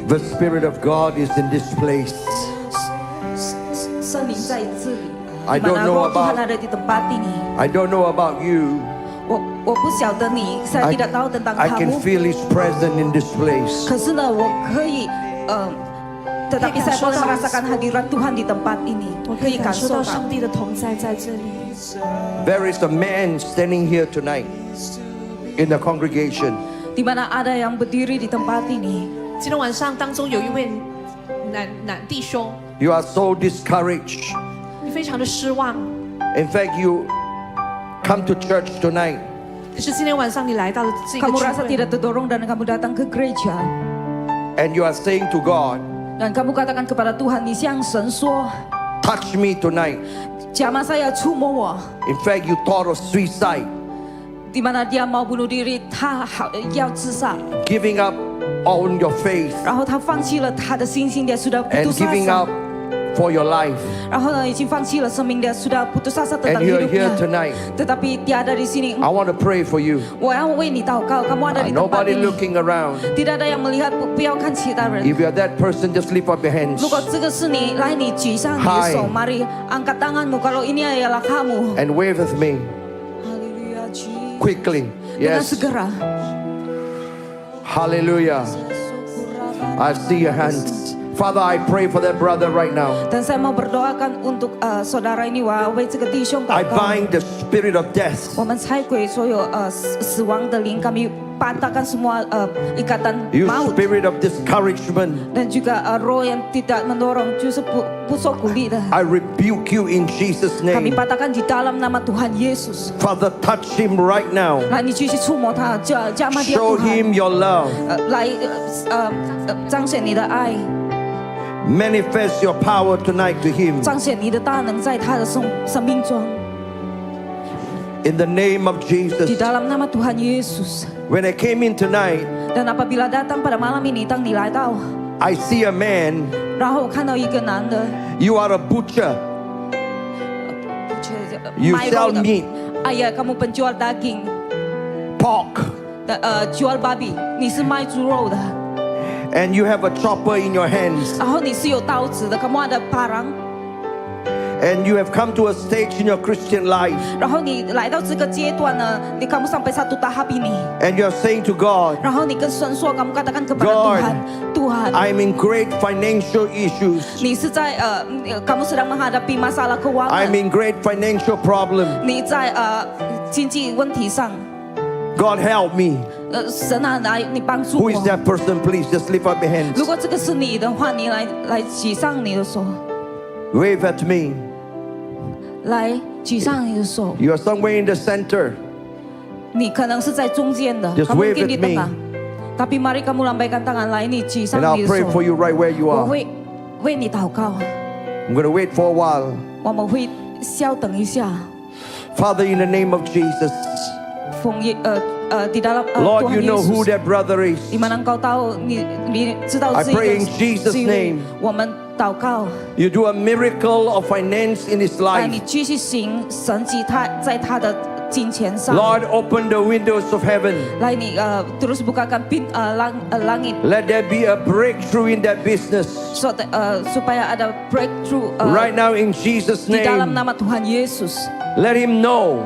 The Spirit of God is in this place. 圣灵在这里。 I don't know Di mana roh Tuhan about ada di tempat ini. I don't know about you. 我不晓得你，saya tidak tahu tentang I can kamu. feel His presence in this place. 可是呢，我可以tetapi saya boleh merasakan hadirat Tuhan di tempat ini. 我可以感受到上帝的同在在这里。 There is a man standing here tonight in the congregation. Di mana ada yang berdiri di tempat ini. 今天晚上当中有一位男弟兄， You are so discouraged. 你非常的失望。 In fact, you come to church tonight. 可是今天晚上你来到了这个 Kamu 聚 rasa 会， tidak terdorong dan kamu datang ke gereja. And you are saying to God, Dan kamu katakan kepada Tuhan, 你向神说 touch me tonight. ，jamah saya 触摸我。 In fact, you thought of suicide, Di mana dia mau bunuh diri，他要自杀， giving up on your faith 然后他放弃了他的信心，dia sudah and putus giving asa. up for your life. 然后呢，已经放弃了生命，dia sudah putus asa tentang And you are here hidupnya. tonight. Tetapi dia ada di sini. I want to pray for you. 我要为你祷告，kamu ada di tempat Nobody ini. looking around. Tidak ada yang melihat，不要看其他人。 If you are that person, just lift up your hands 如果这个是你，来，你举上你的手 Hi. ，mari angkat tanganmu. Kalau ini adalah kamu. and wave with me Haleluya, Jesus. quickly. Dengan Yes. segera. Hallelujah. I see your hands. Father, I pray for that brother right now. Dan saya mau berdoakan untuk saudara ini，我要为这个弟兄 I 祷告。 bind the spirit of death. 我们拆毁所有死亡的灵，kami patahkan semua ikatan You maut spirit of discouragement. dan juga roh yang tidak mendorong, justru busuk kuli dah. I rebuke you in Jesus' Kami name. patahkan di dalam nama Tuhan Yesus. Father, touch him right now. 来，你继续触摸他，jamah dia Show him Tuhan， your love. 来彰显你的爱， Manifest your power tonight to him. 彰显你的大能在他的生命中。 In the name of Di Jesus. dalam nama Tuhan Yesus. When I came in tonight, Dan apabila datang pada malam ini，当你来到， I see a man. 然后我看到一个男的， You are a butcher. You 卖 sell 肉的。 meat, 哎呀，kamu penjual daging， pork, jual babi，你是卖猪肉的， and you have a chopper in your hands. 然后你是有刀子的，kamu ada parang， And you have come to a stage in your Christian life. 然后你来到这个阶段呢，你kamu sampai satu tahap ini， And you are saying to God, 然后你跟神说，kamu katakan kepada God, Tuhan， I'm in great financial issues. 你是在kamu sedang menghadapi masalah keuangan， I'm in great financial problem. 你在经济问题上， God help me. 神啊，来你帮助 Who 我 is。that person? Please just lift up your hands. 如果这个是你的话，你来举上你的手， Wave at me. 来举上你的手。 You are somewhere in the center. 你可能是在中间的 Just kamu wave mungkin at di me. tengah. Tapi mari kamu lambaikan tangan,来你举上 And I'll 你的 pray 手， for you right where you 我 are. 会为你祷告。 I'm going to wait for a while. 我们会稍等一下， Father, in the name of Jesus. di dalam Lord, Tuhan you know who Yesus， that brother is. 你们能够到你知道 I 这 pray 个 in Jesus' 是一位 name. 我们祷告， You do a miracle of finance in his 来 life. 你继续行神迹，在他的金钱上。 Lord, open the windows of heaven. 来你terus bukakan langit， Let there be a breakthrough in that business. supaya ada breakthrough Right now in Jesus' di dalam name. nama Tuhan Yesus， Let him know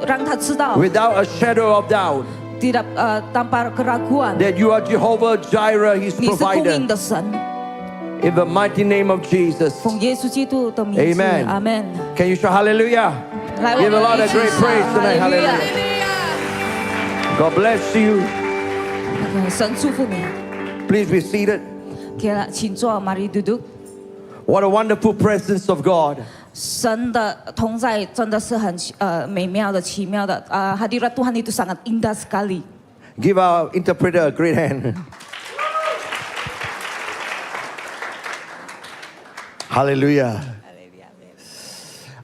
让他知道 without a shadow of doubt tidak tanpa keraguan， that you are Jehovah Jireh, his 你是供应 provider. 的神。 In the mighty name of Jesus. 奉耶稣基督的名字 Amen ，Amen。 Can you shout hallelujah? 来， Give the 我 Lord 们 a 一起 great 唱 praise tonight. 哈利路亚 Hallelujah. God bless you. 神祝福你。 Please be seated. 请坐，mari duduk。 What a wonderful presence of God. 神的同在真的是很美妙的、奇妙的。hadirat Tuhan itu sangat indah sekali。 Give our interpreter a great hand. Hallelujah.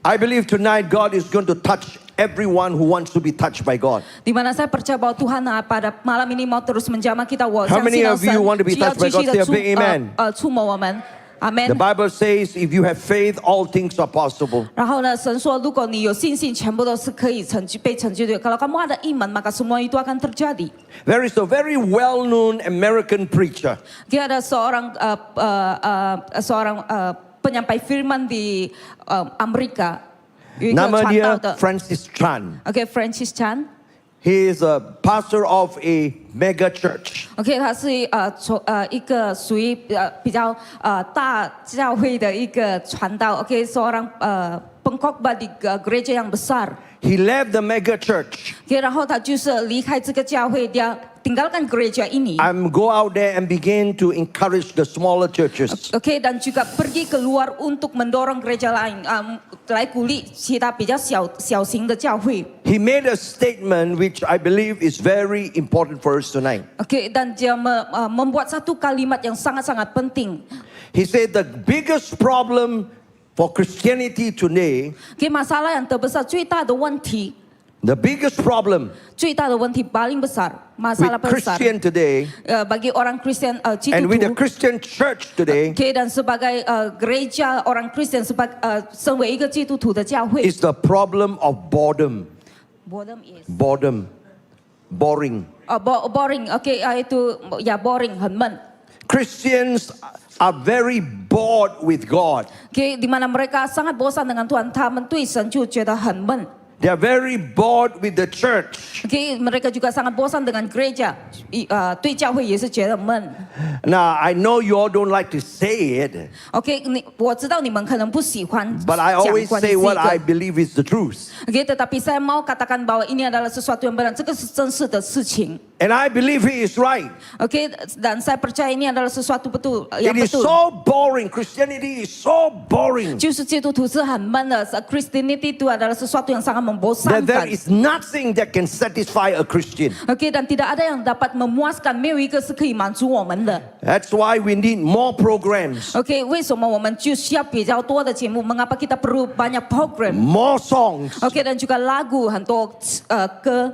I believe tonight God is going to touch everyone who wants to be touched by God. Di mana saya percaya bahwa Tuhan pada malam ini mau terus menjamah kita. How many of you want to be touched by God? Say a big amen. 触摸我们。Amen The Bible says, if you have faith, all things are possible. 然后呢，神说，如果你有信心，全部都是可以被成就的。Kalau kamu ada iman, maka semua itu akan terjadi. There is a very well-known American preacher. Dia ada seorang penyampai firman di Amerika. 有一个 Nama 传道 dia 的 Francis Chan. OK Francis Chan。 He is a pastor of a mega church. OK， 他是一个属于比较大教会的一个传道。OK， seorang pengkhotbah di gereja yang besar. He left the mega church. OK， 然后他就是离开这个教会，dia tinggalkan gereja ini. I'm go out there and begin to encourage the smaller churches. OK， dan juga pergi keluar untuk mendorong gereja lain， 来鼓励其他比较小型的教会。 He made a statement which I believe is very important for us tonight. OK， dan dia membuat satu kalimat yang sangat-sangat penting. He said the biggest problem for Christianity today, OK， masalah yang terbesar 最大的问题， the biggest problem 最大的问题 paling besar masalah with besar Christian today bagi orang Kristen and with the Citu Christian church today OK， dan sebagai gereja orang Kristen 身为一个基督徒的教会 is the problem of boredom. boredom is Boredom. Boring. boring OK itu ya boring 很闷 Christians are very bored with God. OK， di mana mereka sangat bosan dengan Tuhan， 他们对神就觉得很闷。 They are very bored with the church. OK， mereka juga sangat bosan dengan gereja， 对教会也是觉得闷。 Now, I know you all don't like to say it, OK， 我知道你们可能不喜欢 but I 讲 always 关于 say 这 what I 个。 believe is the truth. OK， tetapi saya mau katakan bahwa ini adalah sesuatu yang benar， 这个是真实的事情。 And I believe he is right. OK， dan saya percaya ini adalah sesuatu It yang is betul。 so boring. Christianity is so boring 就是基督徒是很闷的 ，Christianity itu adalah sesuatu yang sangat that there membosankan。 is nothing that can satisfy a Christian. OK， dan tidak ada yang dapat memuaskan， 没有一个是可以满足我们的。 That's why we need more programs, OK， 为什么我们就需要比较多的节目 ？Mengapa kita perlu banyak program？ more songs, OK， dan juga lagu 很多歌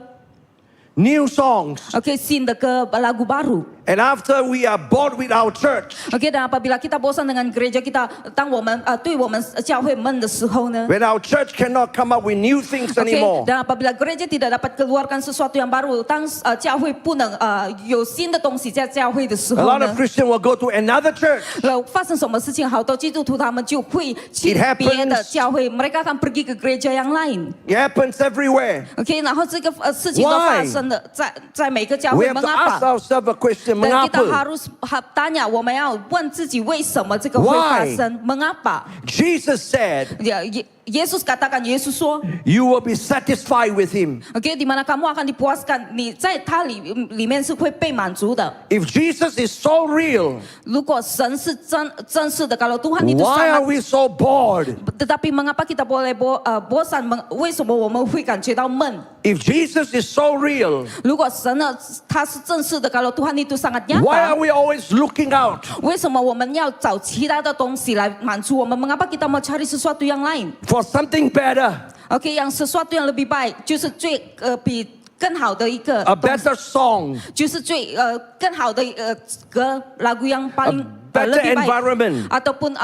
new songs. OK， 新的歌 lagu baru。 And after we are bored with our church, OK， dan apabila kita bosan dengan gereja kita， 当我们对我们教会闷的时候呢 when our church cannot come up with new things ？OK， anymore, dan apabila gereja tidak dapat keluarkan sesuatu yang baru， 当教会不能有新的东西在教会的时 a 候 lot 呢 of Christians will go to another church. 发生什么事情，好多基督徒他们就会去 It happens. 别的教会，mereka akan pergi ke gereja yang lain。 It happens everywhere. OK， 然后这个事情都发生的在每个教 We 会 have to ask ，mengapa？ ourselves a question, Dan kita mengapa? harus tanya，我们要问自己为什么这个会发生？mengapa？ Jesus said, Yesus katakan， Yesus说 you will be satisfied with him. ，OK， di mana kamu akan dipuaskan， 你在他里面是会被满足的。 If Jesus is so real, 如果神是真实的，kalau Tuhan itu why are sangat， we so bored? tetapi mengapa kita boleh bosan？ 为什么我们会感觉到闷？ If Jesus is so real, 如果神呢，他是正式的，kalau Tuhan itu sangat why are nyata， we always looking out 为什么我们要找其他的东西来满足我们？mengapa kita mau cari sesuatu yang lain？ for something better, OK， yang sesuatu yang lebih baik， 就是比更好的一个 a better song, 就是更好的歌 lagu yang paling better lebih baik environment, ataupun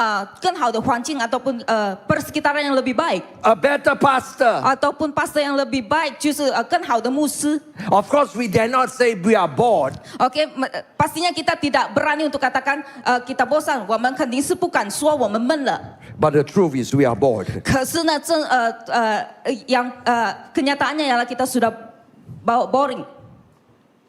更好的环境 ataupun persekitaran yang lebih baik a better pastor? ataupun pastor yang lebih baik 就是更好的牧师。 Of course, we dare not say we are bored. OK， pastinya kita tidak berani untuk katakan kita bosan， 我们肯定是不敢说我们闷了。 But the truth is we are bored. 可是呢，kenyataannya ialah kita sudah boring。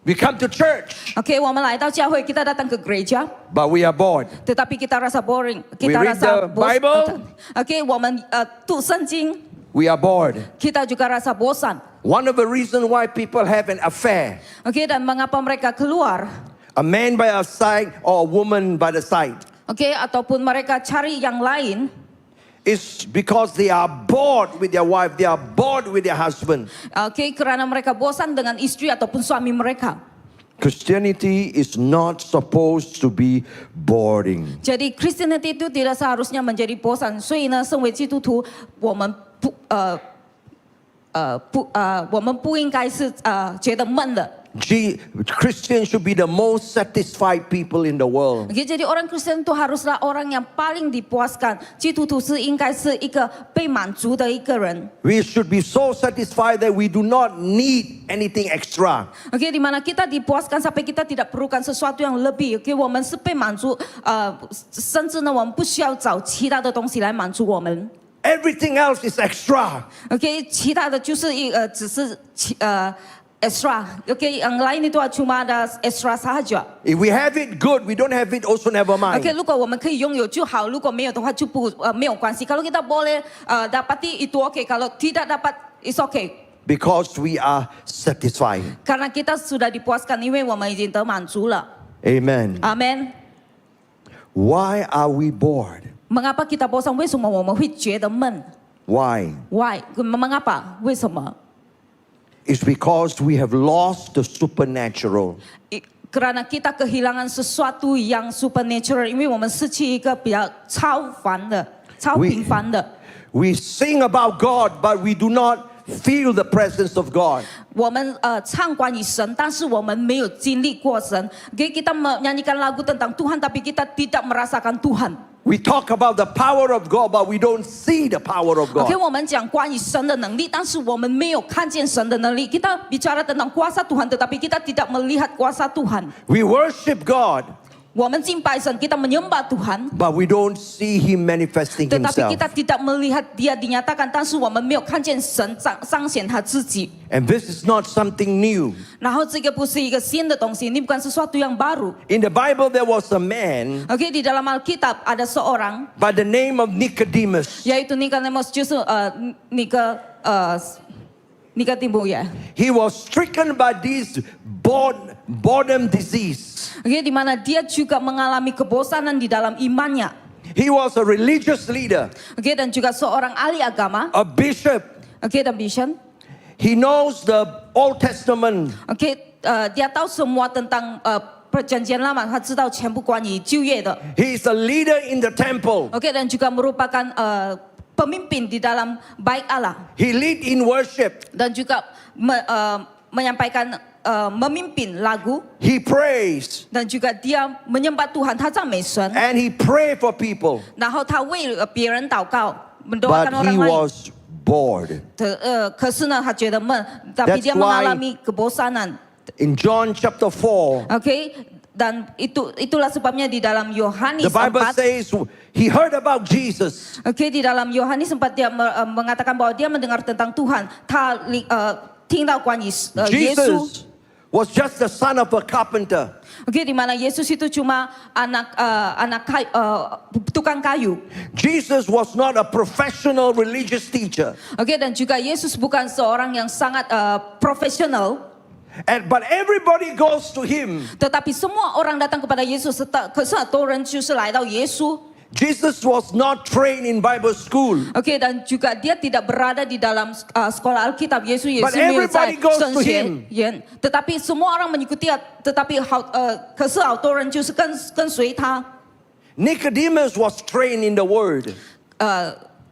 We come to church, OK， 我们来到教会，kita datang ke gereja， but we are bored. tetapi kita rasa boring， We kita read rasa the Bible. OK， 我们读圣经， We are bored. kita juga rasa bosan。 One of the reasons why people have an affair, OK， dan mengapa mereka keluar？ a man by a side or a woman by the side, OK， ataupun mereka cari yang lain， is because they are bored with their wife, they are bored with their husband. OK， karena mereka bosan dengan istri ataupun suami mereka。 Christianity is not supposed to be boring. Jadi Christianity itu tidak seharusnya menjadi bosan，所以呢，身为基督徒，我们不应该是觉得闷的。Christians should be the most satisfied people in the world. Okay, jadi orang Kristen itu haruslah orang yang paling dipuaskan. 基督徒是应该是一个被满足的一个人。 We should be so satisfied that we do not need anything extra. Okay, di mana kita dipuaskan sampai kita tidak perlukan sesuatu yang lebih. Okay, 我们是被满足，甚至呢，我们不需要找其他的东西来满足我们。 Everything else is extra. Okay, 其他的就是只是extra. Okay, yang lain itu cuma ada extra sahaja. If we have it, good. We don't have it, also never mind. Okay, 如果我们可以拥有就好，如果没有的话就没有关系。Kalau kita boleh dapati itu okay, kalau tidak dapat it's okay. Because we are satisfied. Karena kita sudah dipuaskan, 因为我们已经得满足了。 Amen. Amen. Why are we bored? Mengapa kita bosan? 为什么我们会觉得闷 Why?？Why? Mengapa? 为什么？ It's because we have lost the supernatural. Kerana kita kehilangan sesuatu yang supernatural， 因为我们失去一个比较超凡的、超平凡的。 We sing about God, but we do not feel the presence of God. 我们唱关于神，但是我们没有经历过神。Okay, kita menyanyikan lagu tentang Tuhan, tapi kita tidak merasakan Tuhan. We talk about the power of God, but we don't see the power of Okay, God. 我们讲关于神的能力，但是我们没有看见神的能力。Kita bicara tentang kuasa Tuhan, tetapi kita tidak melihat kuasa Tuhan. We worship God, 我们敬拜神，kita menyembah Tuhan, but we don't see Him manifesting tetapi Himself. kita tidak melihat Dia dinyatakan, 但是我们没有看见神彰显他自己。 And this is not something new. 然后这个不是一个新的东西，ini bukan sesuatu yang baru. In the Bible, there was a man Okay, di dalam Alkitab ada seorang by the name of Nicodemus. yaitu Nicodemus，就是Nicodemus ya. He was stricken by this boredom disease. Okay, di mana dia juga mengalami kebosanan di dalam imannya. He was a religious leader, Okay, dan juga seorang ahli agama. a bishop. Okay, dan vision. He knows the Old Testament. Okay, dia tahu semua tentang perjanjian lama, 他知道全部关于旧约的。 He is a leader in the temple. Okay, dan juga merupakan pemimpin di dalam bait Allah. He lead in worship. Dan juga menyampaikan memimpin lagu. He prays. Dan juga dia menyembah Tuhan, 他赞美神。 And he pray for people. 然后他为别人祷告， But mendoakan orang he lain. was bored. 可是呢，他觉得闷，tapi That's dia why- mengalami kebosanan. In John chapter 4, Okay, dan itulah sebabnya di dalam Yohanes the Bible 4. says he heard about Jesus. Okay, di dalam Yohanes 4 dia mengatakan bahwa dia mendengar tentang Tuhan. 他听到关于耶稣。 Jesus was just the son of a carpenter. Okay, di mana Yesus itu cuma anak tukang kayu. Jesus was not a professional religious teacher. Okay, dan juga Yesus bukan seorang yang sangat profesional. But everybody goes to him. Tetapi semua orang datang kepada Yesus. 可是很多人就是来到耶稣。 Jesus was not trained in Bible school. Okay, dan juga dia tidak berada di dalam sekolah Alkitab. Yesus But 没有在 everybody goes 神 to 学 him. 院。tetapi semua orang mengikuti dia. Tetapi 可是好多人就是跟随他。 Nicodemus was trained in the word.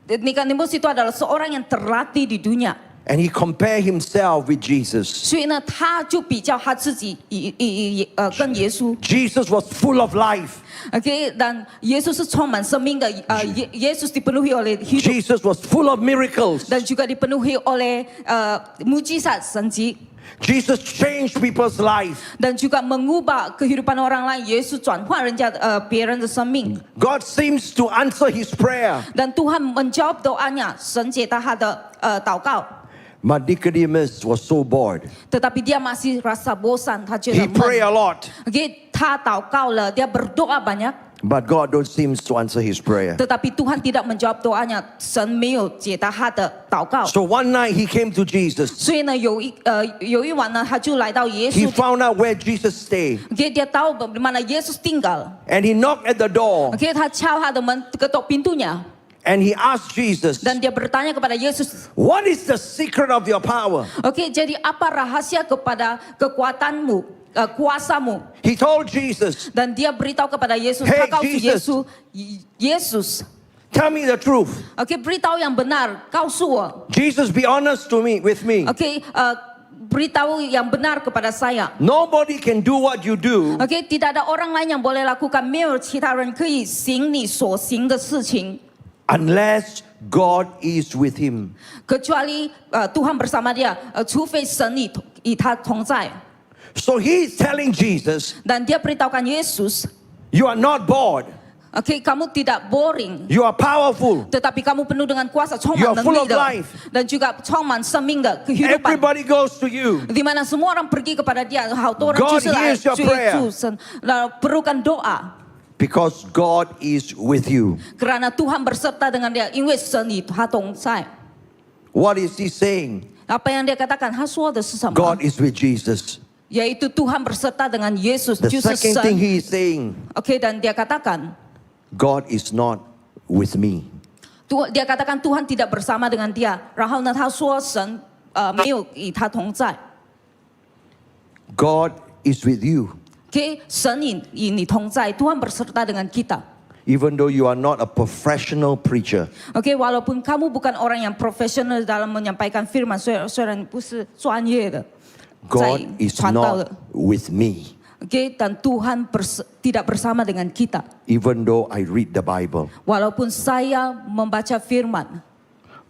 Nicodemus itu adalah seorang yang terlatih di dunia. And he compared himself with Jesus. 所以呢，他就比较他自己跟耶稣。 Jesus was full of life. Okay, dan Yesus 是充满生命的。Yesus dipenuhi oleh hidup Jesus was full of miracles. dan juga dipenuhi oleh mujizat senji. Jesus changed people's life. Dan juga mengubah kehidupan orang lain. Yesus 转换别人的生命。 God seems to answer his prayer. Dan Tuhan menjawab doanya, 神解答他的祷告。 But Nicodemus was so bored. Tetapi dia masih rasa bosan, 他觉得 He prayed 闷。 a lot. Okay, 他祷告了，dia berdoa banyak. But God don't seem to answer his prayer. Tetapi Tuhan tidak menjawab doanya, 神没有解答他的祷告。 So one night he came to Jesus. 所以呢，有一晚呢，他就来到耶 He 稣。 found out where Jesus stayed. Dia tahu di mana Yesus tinggal. And he knocked at the door. Okay, 他敲他的门，ketok pintunya. And he asked Jesus, Dan dia bertanya kepada Yesus, what is the secret of your power? okay, jadi apa rahasia kepada kekuatanmu, kuasamu? He told Jesus, Dan dia beritahu kepada Yesus, Hey, 他告诉 Jesus. Yesus, tell me the truth. okay, beritahu yang benar, 告诉我 Jesus, be honest with me. okay, beritahu yang benar kepada saya. Nobody can do what you do OK， tidak ada orang lain yang boleh lakukan，没有其他人可以行你所行的事情， unless God is with him. kecuali Tuhan bersama dia，除非神与他同在。 So he is telling Jesus, Dan dia beritahukan Yesus, you are not bored. OK， kamu tidak boring. You are powerful. Tetapi kamu penuh dengan kuasa, You are 充满 full 能 of 力的 life. ，dan juga 充满生命的kehidupan。 Everybody goes to you. Di mana semua orang pergi kepada dia，好多人 God 就是来 hears your 追 prayer. 逐神，perlukan doa， Because God is with you. kerana Tuhan berserta dengan dia，因为神与他同在。 What is he saying? Apa yang dia katakan？他说的是什么？ God is with Jesus. Yaitu Tuhan berserta dengan Yesus， The 就是 second thing 神。 he is saying, OK， dan dia katakan， God is not with me. dia katakan Tuhan tidak bersama dengan dia。然后呢，他说神没有与他同在。 God is with you. OK， 神与你同在，Tuhan berserta dengan kita。 Even though you are not a professional preacher, OK， walaupun kamu bukan orang yang profesional dalam menyampaikan firman， 虽然不是专业的， God 在 is 传道的。 not with me. OK， dan Tuhan tidak bersama dengan kita. Even though I read the Bible, Walaupun saya membaca firman,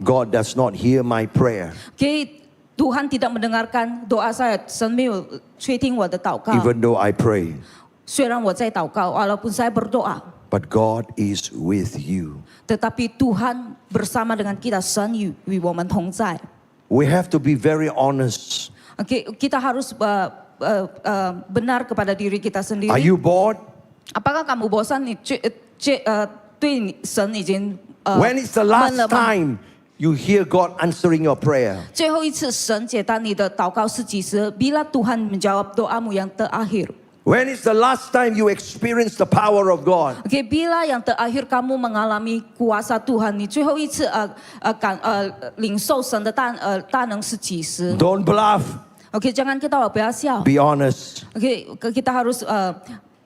God does not hear my prayer. OK， Tuhan tidak mendengarkan doa saya，神没有垂听我的祷告。 Even though I pray, 虽然我在祷告，walaupun saya berdoa， but God is with you. tetapi Tuhan bersama dengan kita，神与我们同在。 We have to be very honest. OK， kita harus benar kepada diri kita sendiri. Are you bored? Apakah kamu bosan? 对你神已经 When is the 闷了 last 吗？ time you hear God answering your prayer? 最后一次神解答你的祷告是几时？ Bila Tuhan menjawab doamu yang terakhir. When is the last time you experienced the power of God? OK， bila yang terakhir kamu mengalami kuasa Tuhan， 你最后一次领受神的大能是几时 Don't bluff. ？OK， jangan ketawa，不要笑。 Be honest. OK， kita harus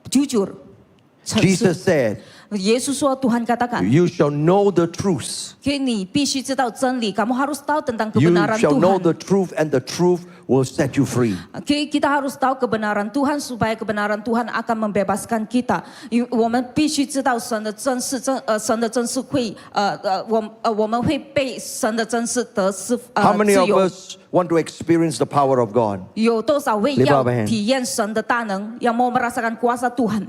jujur，诚实。 Jesus said, 耶稣说，Tuhan katakan， you shall know the truth. OK， 你必须知道真理，kamu harus tahu tentang You kebenaran shall know Tuhan. the truth, and the truth will set you free. OK， kita harus tahu kebenaran Tuhan supaya kebenaran Tuhan akan membebaskan kita. 我们必须知道神的真实，神的真实会我们会被神的真实得自 How many of 由。 us want to experience the power of God? 有多少位 Lift 要 up a hand. 体验神的大能，要mau merasakan kuasa Tuhan?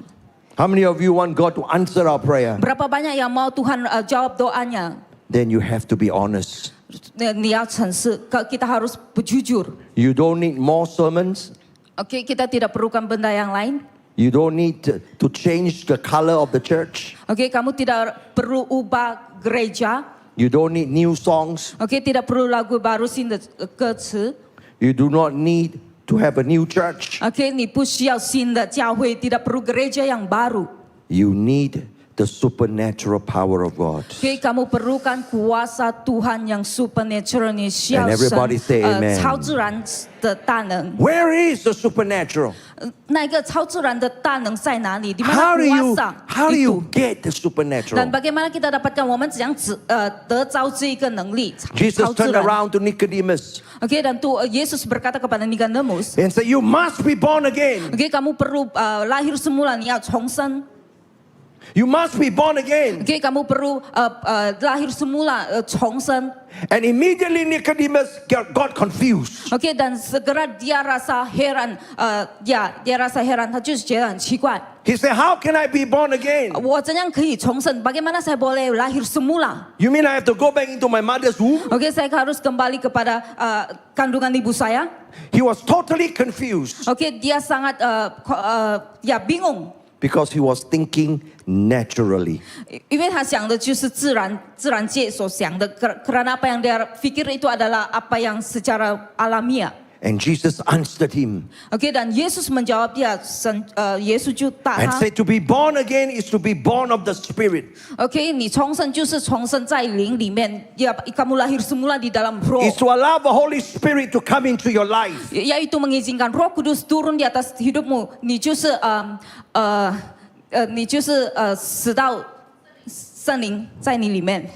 How many of you want God to answer our prayer? Berapa banyak yang mau Tuhan jawab doanya? Then you have to be honest. 你要诚实，kita harus berjujur. You don't need more sermons. OK， kita tidak perlukan benda yang lain. You don't need to change the color of the church. OK， kamu tidak perlu ubah gereja. You don't need new songs. OK， tidak perlu lagu baru 新的歌词。 You do not need to have a new church. OK， 你不需要新的教会，tidak perlu gereja yang baru. You need the supernatural power of God. OK， kamu perlukan kuasa Tuhan yang supernatural， 你需要 And 神 everybody say amen. 超自然的大能。 Where is the supernatural? 那个超自然的大能在哪里？di How mana do you kuasa how do you itu? get the Dan supernatural? bagaimana kita dapatkan? 我们怎样得着这一个能力？ Jesus 超自 turned 然。 around to Nicodemus OK， dan Yesus berkata kepada Nikodemus， and said, you must be born again. OK， kamu perlu lahir semula， 你要重生。 You must be born again. OK， kamu perlu lahir semula， 重生。 And immediately Nicodemus got confused. OK， dan segera dia rasa heran， dia rasa heran， 他就是觉得很奇怪， He said, how can I be born again? 我怎样可以重生？ Bagaimana saya boleh lahir semula？ You mean I have to go back into my mother's womb? OK， saya harus kembali kepada kandungan ibu saya。 He was totally confused OK， dia sangat bingung， because he was thinking naturally. 因为他想的就是自然界所想的，karena apa yang dia pikir itu adalah apa yang secara alamiah。 And Jesus answered him OK， dan Yesus menjawab dia， 耶稣就答 and 他 said, to be born again is to be born of the Spirit. OK， 你重生就是重生在灵里面，要kamu lahir semula di dalam roh， Is to allow the Holy Spirit to come into your life. yaitu mengizinkan Roh Kudus turun di atas hidupmu， 你就是死到圣灵在你里面。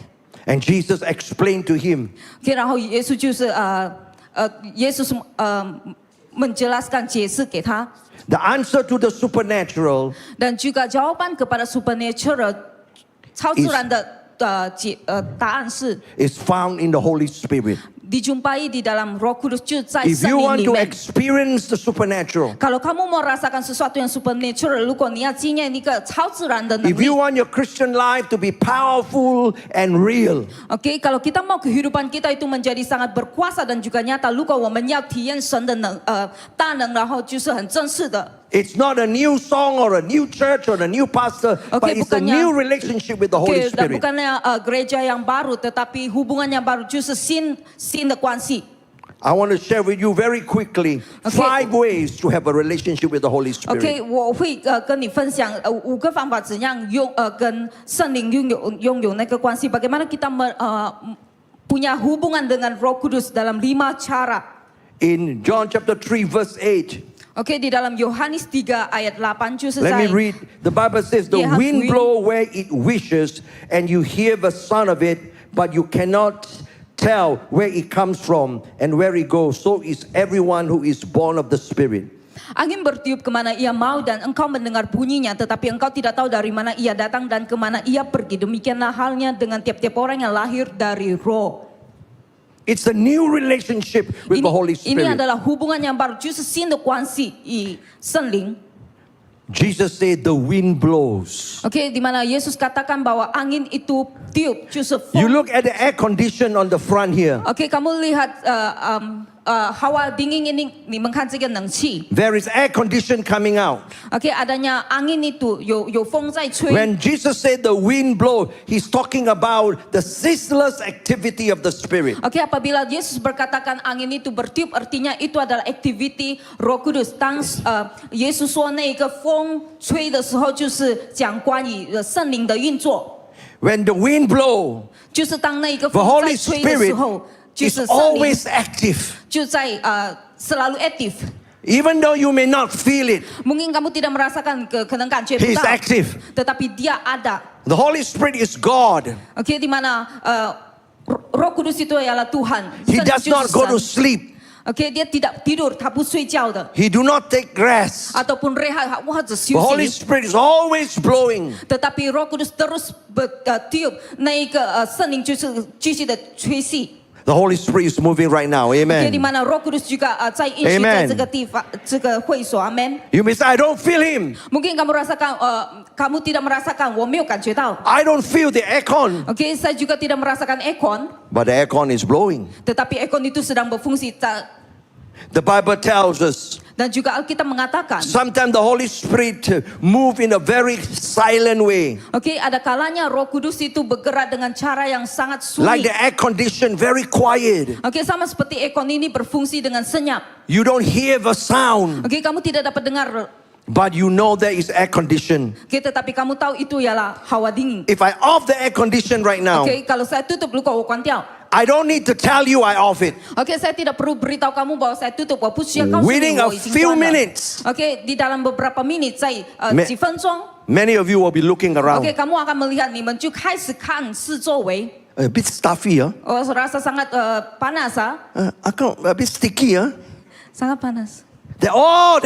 And Jesus explained to him, OK， 然后耶稣就是 Yesus menjelaskan 解释给他， The answer to the supernatural dan juga jawaban kepada supernatural 超自然的答案是 is found in the Holy Spirit. dijumpai di dalam Roh Kudus 就在 If 圣 you 灵 want 里 to 面。 experience the supernatural, Kalau kamu mau rasakan sesuatu yang supernatural, 如果你要经验一个超自然的能 if 力 you want your Christian life to be powerful and real,，OK， kalau kita mau kehidupan kita itu menjadi sangat berkuasa dan juga nyata， 如果我们要体验神的大能，然后就是很正式的。 it's not a new song or a new church or a new pastor, but Okay, it's a bukannya- new relationship with the Holy Oke, dan Spirit. bukannya gereja yang baru, tetapi hubungan yang baru, 就是新的关系。 I want to share with you very quickly Okay. 5 ways to have a relationship with the Holy Spirit. OK， 我会跟你分享5个方法，怎样跟圣灵拥有那个关系。Bagaimana kita punya hubungan dengan Roh Kudus dalam 5 cara. In John chapter 3 verse 8, OK， di dalam Yohanes 3 ayat 8 就是 let 在 me read. The Bible says, the Yeah, wind wind. blow where it wishes, and you hear the sound of it, but you cannot tell where it comes from and where it goes. So is everyone who is born of the Spirit. Angin bertiup kemana ia mau dan engkau mendengar bunyinya, tetapi engkau tidak tahu dari mana ia datang dan kemana ia pergi. Demikianlah halnya dengan tiap-tiap orang yang lahir dari Roh. It's a new relationship with the Holy Ini Spirit. adalah hubungan yang baru, 就是新的关系与圣灵。 Jesus said the wind blows. OK， di mana Yesus katakan bahwa angin itu tiup， 就是风。 You look at the air condition on the front here. OK， kamu lihat hawa dingin ini， 你们看这个冷气。 There is air condition coming out. OK， adanya angin itu 有风在吹。 When Jesus said the wind blow, he's talking about the ceaseless activity of the Spirit. OK， apabila Yesus berkatakan angin itu bertiup, artinya itu adalah activity Roh Kudus。当耶稣说那个风吹的时候，就是讲关于圣灵的运作。 When the wind blow, 就是当那个 the 风 Holy 在吹的时候， Spirit 就 is 是圣灵 always active. 就在selalu aktif。 Even though you may not feel it, Mungkin kamu tidak merasakan, 可能感觉不 He's 到， active. tetapi dia ada. The Holy Spirit is God. OK， di mana Roh Kudus itu ialah Tuhan. He 圣灵 does 就是 not go to 神。 sleep. OK， dia tidak tidur，他不睡觉的， He do not take rest. ataupun rehat或者 The Holy 休息。 Spirit is always blowing. Tetapi Roh Kudus terus bertiup， 那一个圣灵就是继续的吹气。 The Holy Spirit is moving right now. OK， Amen. di mana Roh Kudus juga 在运行 Amen 在这个地方，这个会所。Amen。 You may say, I don't feel Him. Mungkin kamu rasakan, kamu tidak merasakan, 我没有感觉到。 I don't feel the aircon. OK， saya juga tidak merasakan aircon， But the aircon is blowing. tetapi aircon itu sedang berfungsi. The Bible tells us Dan juga Alkitab mengatakan, sometimes the Holy Spirit move in a very silent way. OK, ada kalanya Roh Kudus itu bergerak dengan cara yang sangat Like sunyi. the air condition, very quiet. OK, sama seperti aircon ini berfungsi dengan senyap. You don't hear the sound, OK, kamu tidak dapat dengar, but you know there is air condition. OK, tetapi kamu tahu itu ialah hawa dingin. If I off the air condition right now, OK, kalau saya tutup, 如果我关掉 I don't need to tell you I off it. OK, saya tidak perlu beritahu kamu bahwa saya tutup. 我不需要告诉你 Within a 我已经 few 关了。 minutes, OK, di dalam beberapa menit, 在几分钟 many of you will be looking around. OK, kamu akan melihat, 你们就开始看四周围。 A bit stuffy, huh? Oh, rasa sangat panas, A bit sticky, huh? sangat panas. The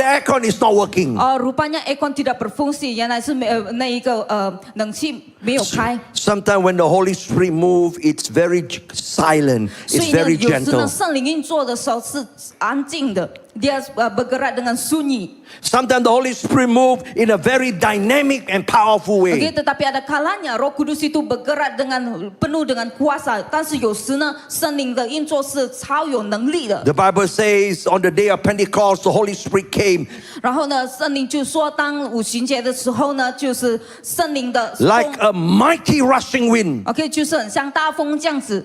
aircon is not working. Rupanya aircon tidak berfungsi，原来是那一个冷气没有开。 Sometimes when the Holy Spirit move, it's very silent. 所 It's 以呢， very 有时呢， gentle. 圣灵运作的时候是安静的，dia bergerak dengan sunyi。 Sometimes the Holy Spirit move in a very dynamic and powerful OK， way. tetapi ada kalanya Roh Kudus itu bergerak dengan penuh dengan kuasa，但是有时呢，圣灵的运作是超有能力的。 The Bible says on the day of Pentecost, the Holy Spirit came 然后呢，圣灵就说，当五旬节的时候呢，就是圣灵的风 like a mighty rushing wind. OK， 就是很像大风这样子。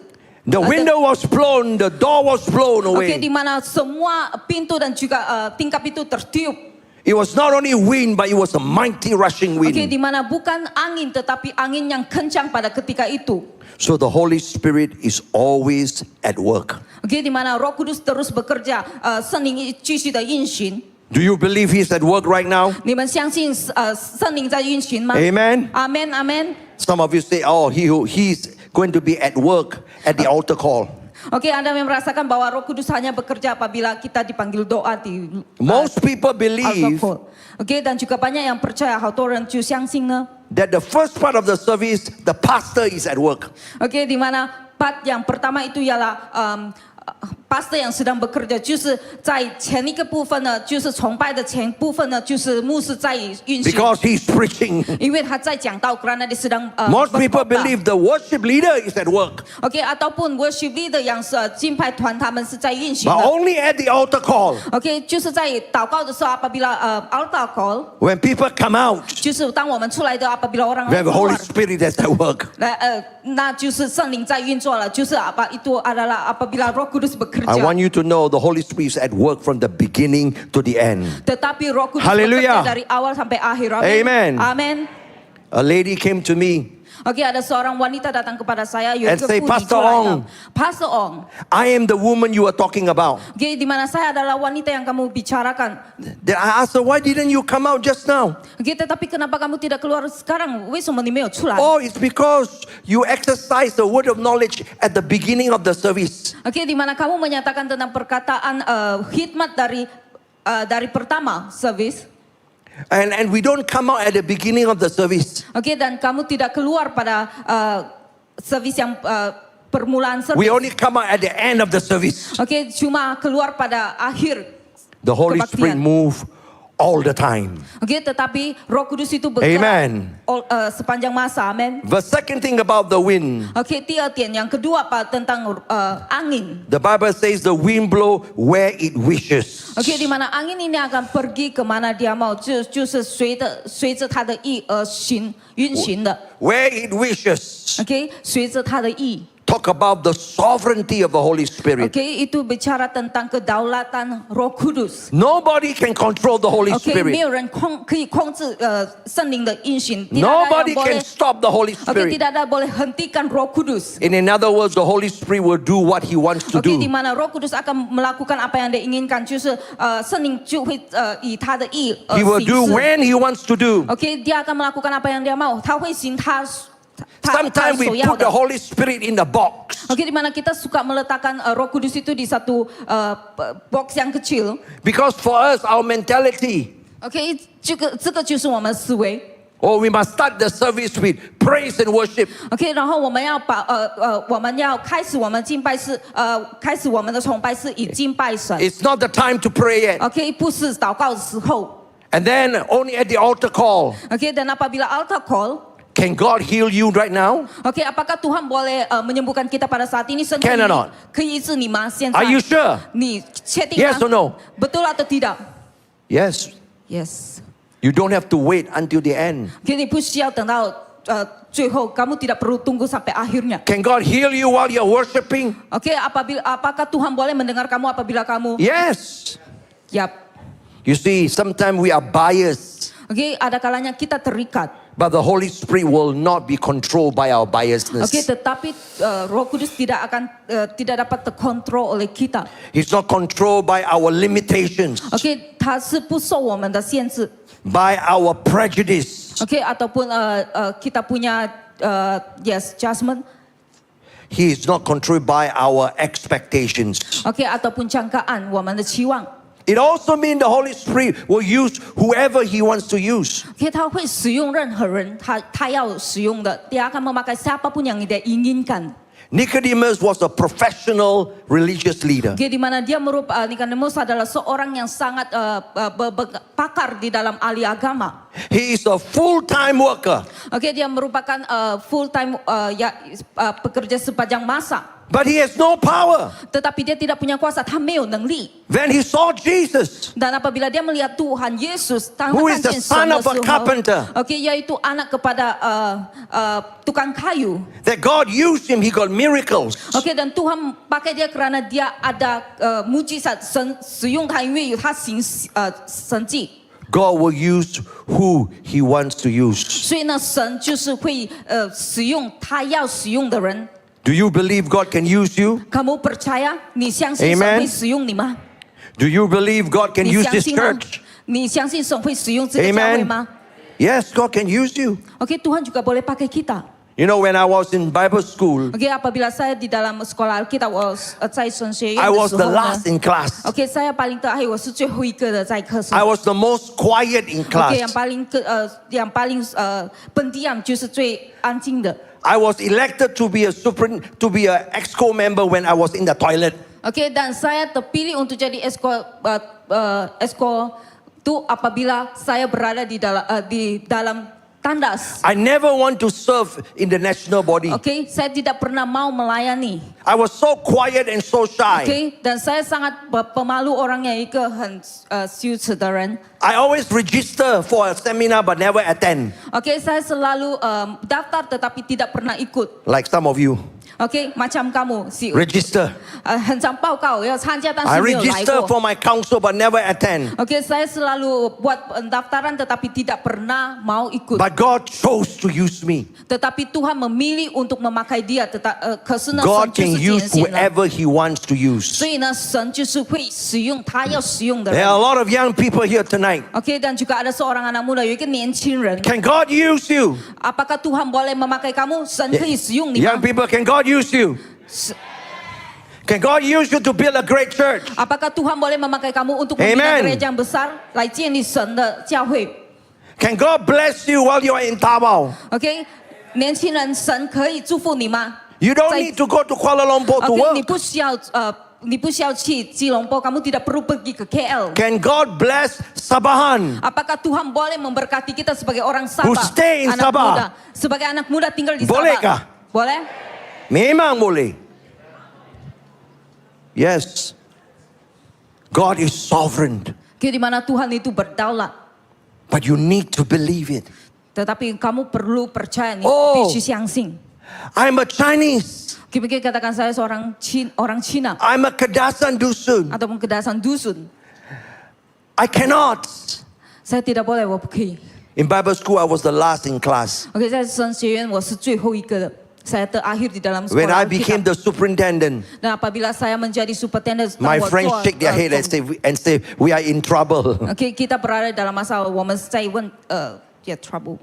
The window was blown, the door was blown OK， di away. mana semua pintu dan juga tingkap itu tertiup. It was not only wind, but it was a mighty rushing OK， wind. di mana bukan angin tetapi angin yang kencang pada ketika itu. So the Holy Spirit is always at work. OK， di mana Roh Kudus terus bekerja，圣灵继续的运行。 Do you believe He's at work right now? 你们相信圣灵在运行吗 Amen. Amen，Amen。 Some of you say, oh, he's going to be at work at the altar call. Oke, Anda merasakan bahwa Roh Kudus hanya bekerja apabila kita dipanggil doa di Most people altar believe call. Oke, dan juga banyak yang percaya, 好多人就相信呢。 that the first part of the service, the pastor is at work. Oke, di mana part yang pertama itu ialah pastor yang sedang bekerja，就是在前一个部分呢，就是崇拜的前部分呢，就是牧师在运行， Because he's preaching. 因为他在讲道，kerana dia sedang Most people berkhotbah. believe the worship leader is at work. Oke, ataupun worship leader yang是敬拜团，他们是在运行 But 的。 only at the altar call, OK， 就是在祷告的时候，apabila altar call， when people come out, 就是当我们出来的，apabila orang we have the Holy keluar， Spirit that's at work. 那就是圣灵在运作了，就是itu adalah apabila Roh Kudus I bekerja。 want you to know the Holy Spirit is at work from the beginning to the end. Tetapi Roh Kudus Hallelujah. bekerja dari awal sampai akhir. Amen. Amin. A lady came to me. Oke, ada seorang wanita datang kepada saya, And say, Pastor Ong. Pastor Ong. I am the woman you are talking about. Oke, di mana saya adalah wanita yang kamu bicarakan. Then I asked her, why didn't you come out just now? Oke, tetapi kenapa kamu tidak keluar sekarang? 为什么你没有出来？ Oh, it's because you exercise the word of knowledge at the beginning of the service. Oke, di mana kamu menyatakan tentang perkataan hikmat dari pertama service. And we don't come out at the beginning of the service. Oke, dan kamu tidak keluar pada service yang permulaan service. We only come out at the end of the service. Oke, cuma keluar pada akhir. The Holy Spirit kebaktian. move all the time. Oke, tetapi Roh Kudus itu bergerak Amen. sepanjang masa. Amin. The second thing about the wind, Oke, 第二点 yang kedua apa tentang angin. the Bible says the wind blow where it wishes. Oke, di mana angin ini akan pergi ke mana dia mau, 就是随着他的意而运行的。 Where it wishes. Oke, 随着他的意。 Talk about the sovereignty of the Holy Spirit. Oke, itu bicara tentang kedaulatan Roh Kudus. Nobody can control the Holy Oke, 没 Spirit. 有人可以控制圣灵的运行。Tidak ada Nobody yang boleh. can stop the Holy Oke, Spirit. tidak ada boleh hentikan Roh Kudus. In other words, the Holy Spirit will do what He wants to Oke, di do. mana Roh Kudus akan melakukan apa yang dia inginkan，就是圣灵就会以他的意 He will 行 do 事。 when He wants to do. Oke, dia akan melakukan apa yang dia mau，他会行他 Sometimes we 所要 put the 的。 Holy Spirit in the box Oke, di mana kita suka meletakkan Roh Kudus itu di satu box yang kecil. because for us, our mentality, Oke, 这个就是我们思维。 oh, we must start the service with praise and worship. OK， 然后我们要我们要开始我们敬拜是开始我们的崇拜是以敬拜神。 It's not the time to pray yet. OK， 不是祷告的时候。 And then only at the altar call. OK， dan apabila altar call。 Can God heal you right now? Oke, apakah Tuhan boleh menyembuhkan kita pada saat ini? Can or not? 可以医治你吗？现在 Are you sure? 你确定吗 Yes or no? Betul atau tidak? Yes. Yes. You don't have to wait until the end. Oke, 你不需要等到最后，kamu tidak perlu tunggu sampai akhirnya. Can God heal you while you're worshiping? Oke, apakah Tuhan boleh mendengar kamu apabila kamu? Yes. Yap. You see, sometimes we are biased, Oke, ada kalanya kita terikat. but the Holy Spirit will not be controlled by our biasness. Oke, tetapi Roh Kudus tidak dapat terkontrol oleh kita. He's not controlled by our limitations, Oke, 他是不受我们的限制。 by our prejudice. Oke, ataupun kita punya judgment. He is not controlled by our expectations. Oke, ataupun jangkaan 我们的期望。 It also means the Holy Spirit will use whoever He wants to use. Oke, 他会使用任何人，他要使用的，dia akan memakai siapapun yang dia inginkan. Nicodemus was a professional religious leader. Oke, di mana dia Nicodemus adalah seorang yang sangat pakar di dalam ahli agama. He is a full-time worker. Oke, dia merupakan full time pekerja sepanjang masa. But he has no power. Tetapi dia tidak punya kuasa, 他没有能力。 When he saw Jesus, Dan apabila dia melihat Tuhan Yesus, Who is the son of a carpenter? Oke, yaitu anak kepada tukang kayu. that God used him, he got miracles. Oke, dan Tuhan pakai dia kerana dia ada mujizat，神使用他，因为他行神迹。 God will use who he wants to use. 所以呢，神就是会使用他要使用的人。 Do you believe God can use you? Kamu percaya？你相信神 Amen. 会使用你吗？ Do you believe God can 你 use 相 this 信吗 church?？你相信神会使用这个教会 Amen. 吗 Yes, God can use you. ？Oke, Tuhan juga boleh pakai kita. You know, when I was in Bible school, OK， apabila saya di dalam sekolah Alkitab， 我在神学院 I 的 was 时 the 候呢 last in class. OK， saya paling terakhir， 我是最后一个的在课室。 I was the most quiet in OK， yang class. paling pendiam，就是最安静的。 I was elected to be a exco member when I was in the toilet. OK， dan saya terpilih untuk jadi exco itu apabila saya berada di dalam tandas. I never want to serve in the national body. OK， saya tidak pernah mau melayani. I was so quiet and so shy. OK， dan saya sangat pemalu orangnya，一个很羞耻的人。 I always register for a seminar but never attend, OK， saya selalu daftar tetapi tidak pernah ikut. like some of you. OK， macam kamu Register. 很常报告要参加，但 I 是没有来 register 过。 for my council but never attend. OK， saya selalu buat pendaftaran tetapi tidak pernah mau ikut. But God chose to use me. Tetapi Tuhan memilih untuk memakai dia. 可是呢， God 神就 can 是 use 拣选了。 whoever He wants to use. 所以呢，神就是会使用他要使用的 There 人 are a。lot of young people here tonight. OK， dan juga ada seorang anak muda，有一个年轻人。 Can God use you? Apakah Tuhan boleh memakai kamu? 神可以使用你 Young 吗？ people, can God use you? Can God use you to build a great church? Apakah Tuhan boleh memakai kamu untuk Amen. membina gereja yang besar，来建立神的教会 Can God bless you while you are in Davao? ？OK， 年轻人，神可以祝福你吗 You don't 在 need to go to Kuala Lumpur to ？OK， 你 work. 不需要去吉隆坡，kamu tidak perlu pergi ke KL。 Can God bless Sabahan? Apakah Tuhan boleh memberkati kita sebagai orang Sabah? Who stay in anak Sabah? muda, sebagai anak muda tinggal di Bolehkah? Sabah. Boleh? Memang boleh. Yes. God is sovereign. Okay, di mana Tuhan itu berdaulat. But you need to believe it. Tetapi kamu perlu percaya, nih, Oh. 必须相信。 I'm a Chinese. Mungkin katakan saya seorang orang Cina I'm a Kedasan Dusun. ataupun kedasan dusun. I cannot. Saya tidak boleh, 我不可以。 In Bible school, I was the last in class. OK， 在神学院我是最后一个的。Saya terakhir di dalam When I sekolah became Alkitab. the superintendent, Dan apabila saya menjadi superintendent, my friends shake their head and say, we are in trouble. OK， kita berada dalam masalah，我们在问trouble。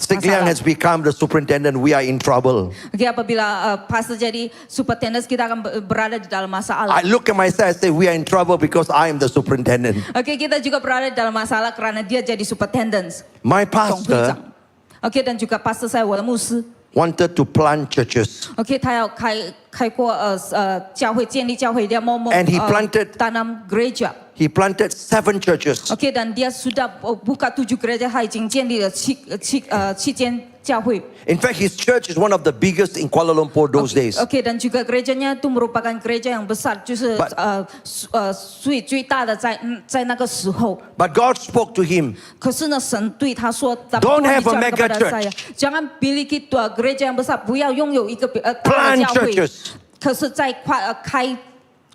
Stick Liang has become the superintendent, we are in trouble. OK， apabila pastor jadi superintendent, kita akan berada di dalam masalah. I look at myself and say, we are in trouble because I am the superintendent. OK， kita juga berada di dalam masalah karena dia jadi superintendent. My 总会 pastor 长。OK， dan juga pastor saya，我的牧师。 wanted to plant churches. OK， 他要开过教会，建立教会，dia mau And he planted- tanam gereja. He planted 7 churches. OK， dan dia sudah buka 7 gereja， 他已经建立了七间教会。 In fact, his church is one of the biggest in Kuala Lumpur those days. OK， dan juga gerejanya itu merupakan gereja yang besar， 就是最大的在那个时候。 But God spoke to him. 可是呢，神对他说 Don't have a Tuhan bicara mega kepada church. saya, jangan miliki gereja yang besar， 不要拥有一个大 Plant 的教会。 churches. 可是再开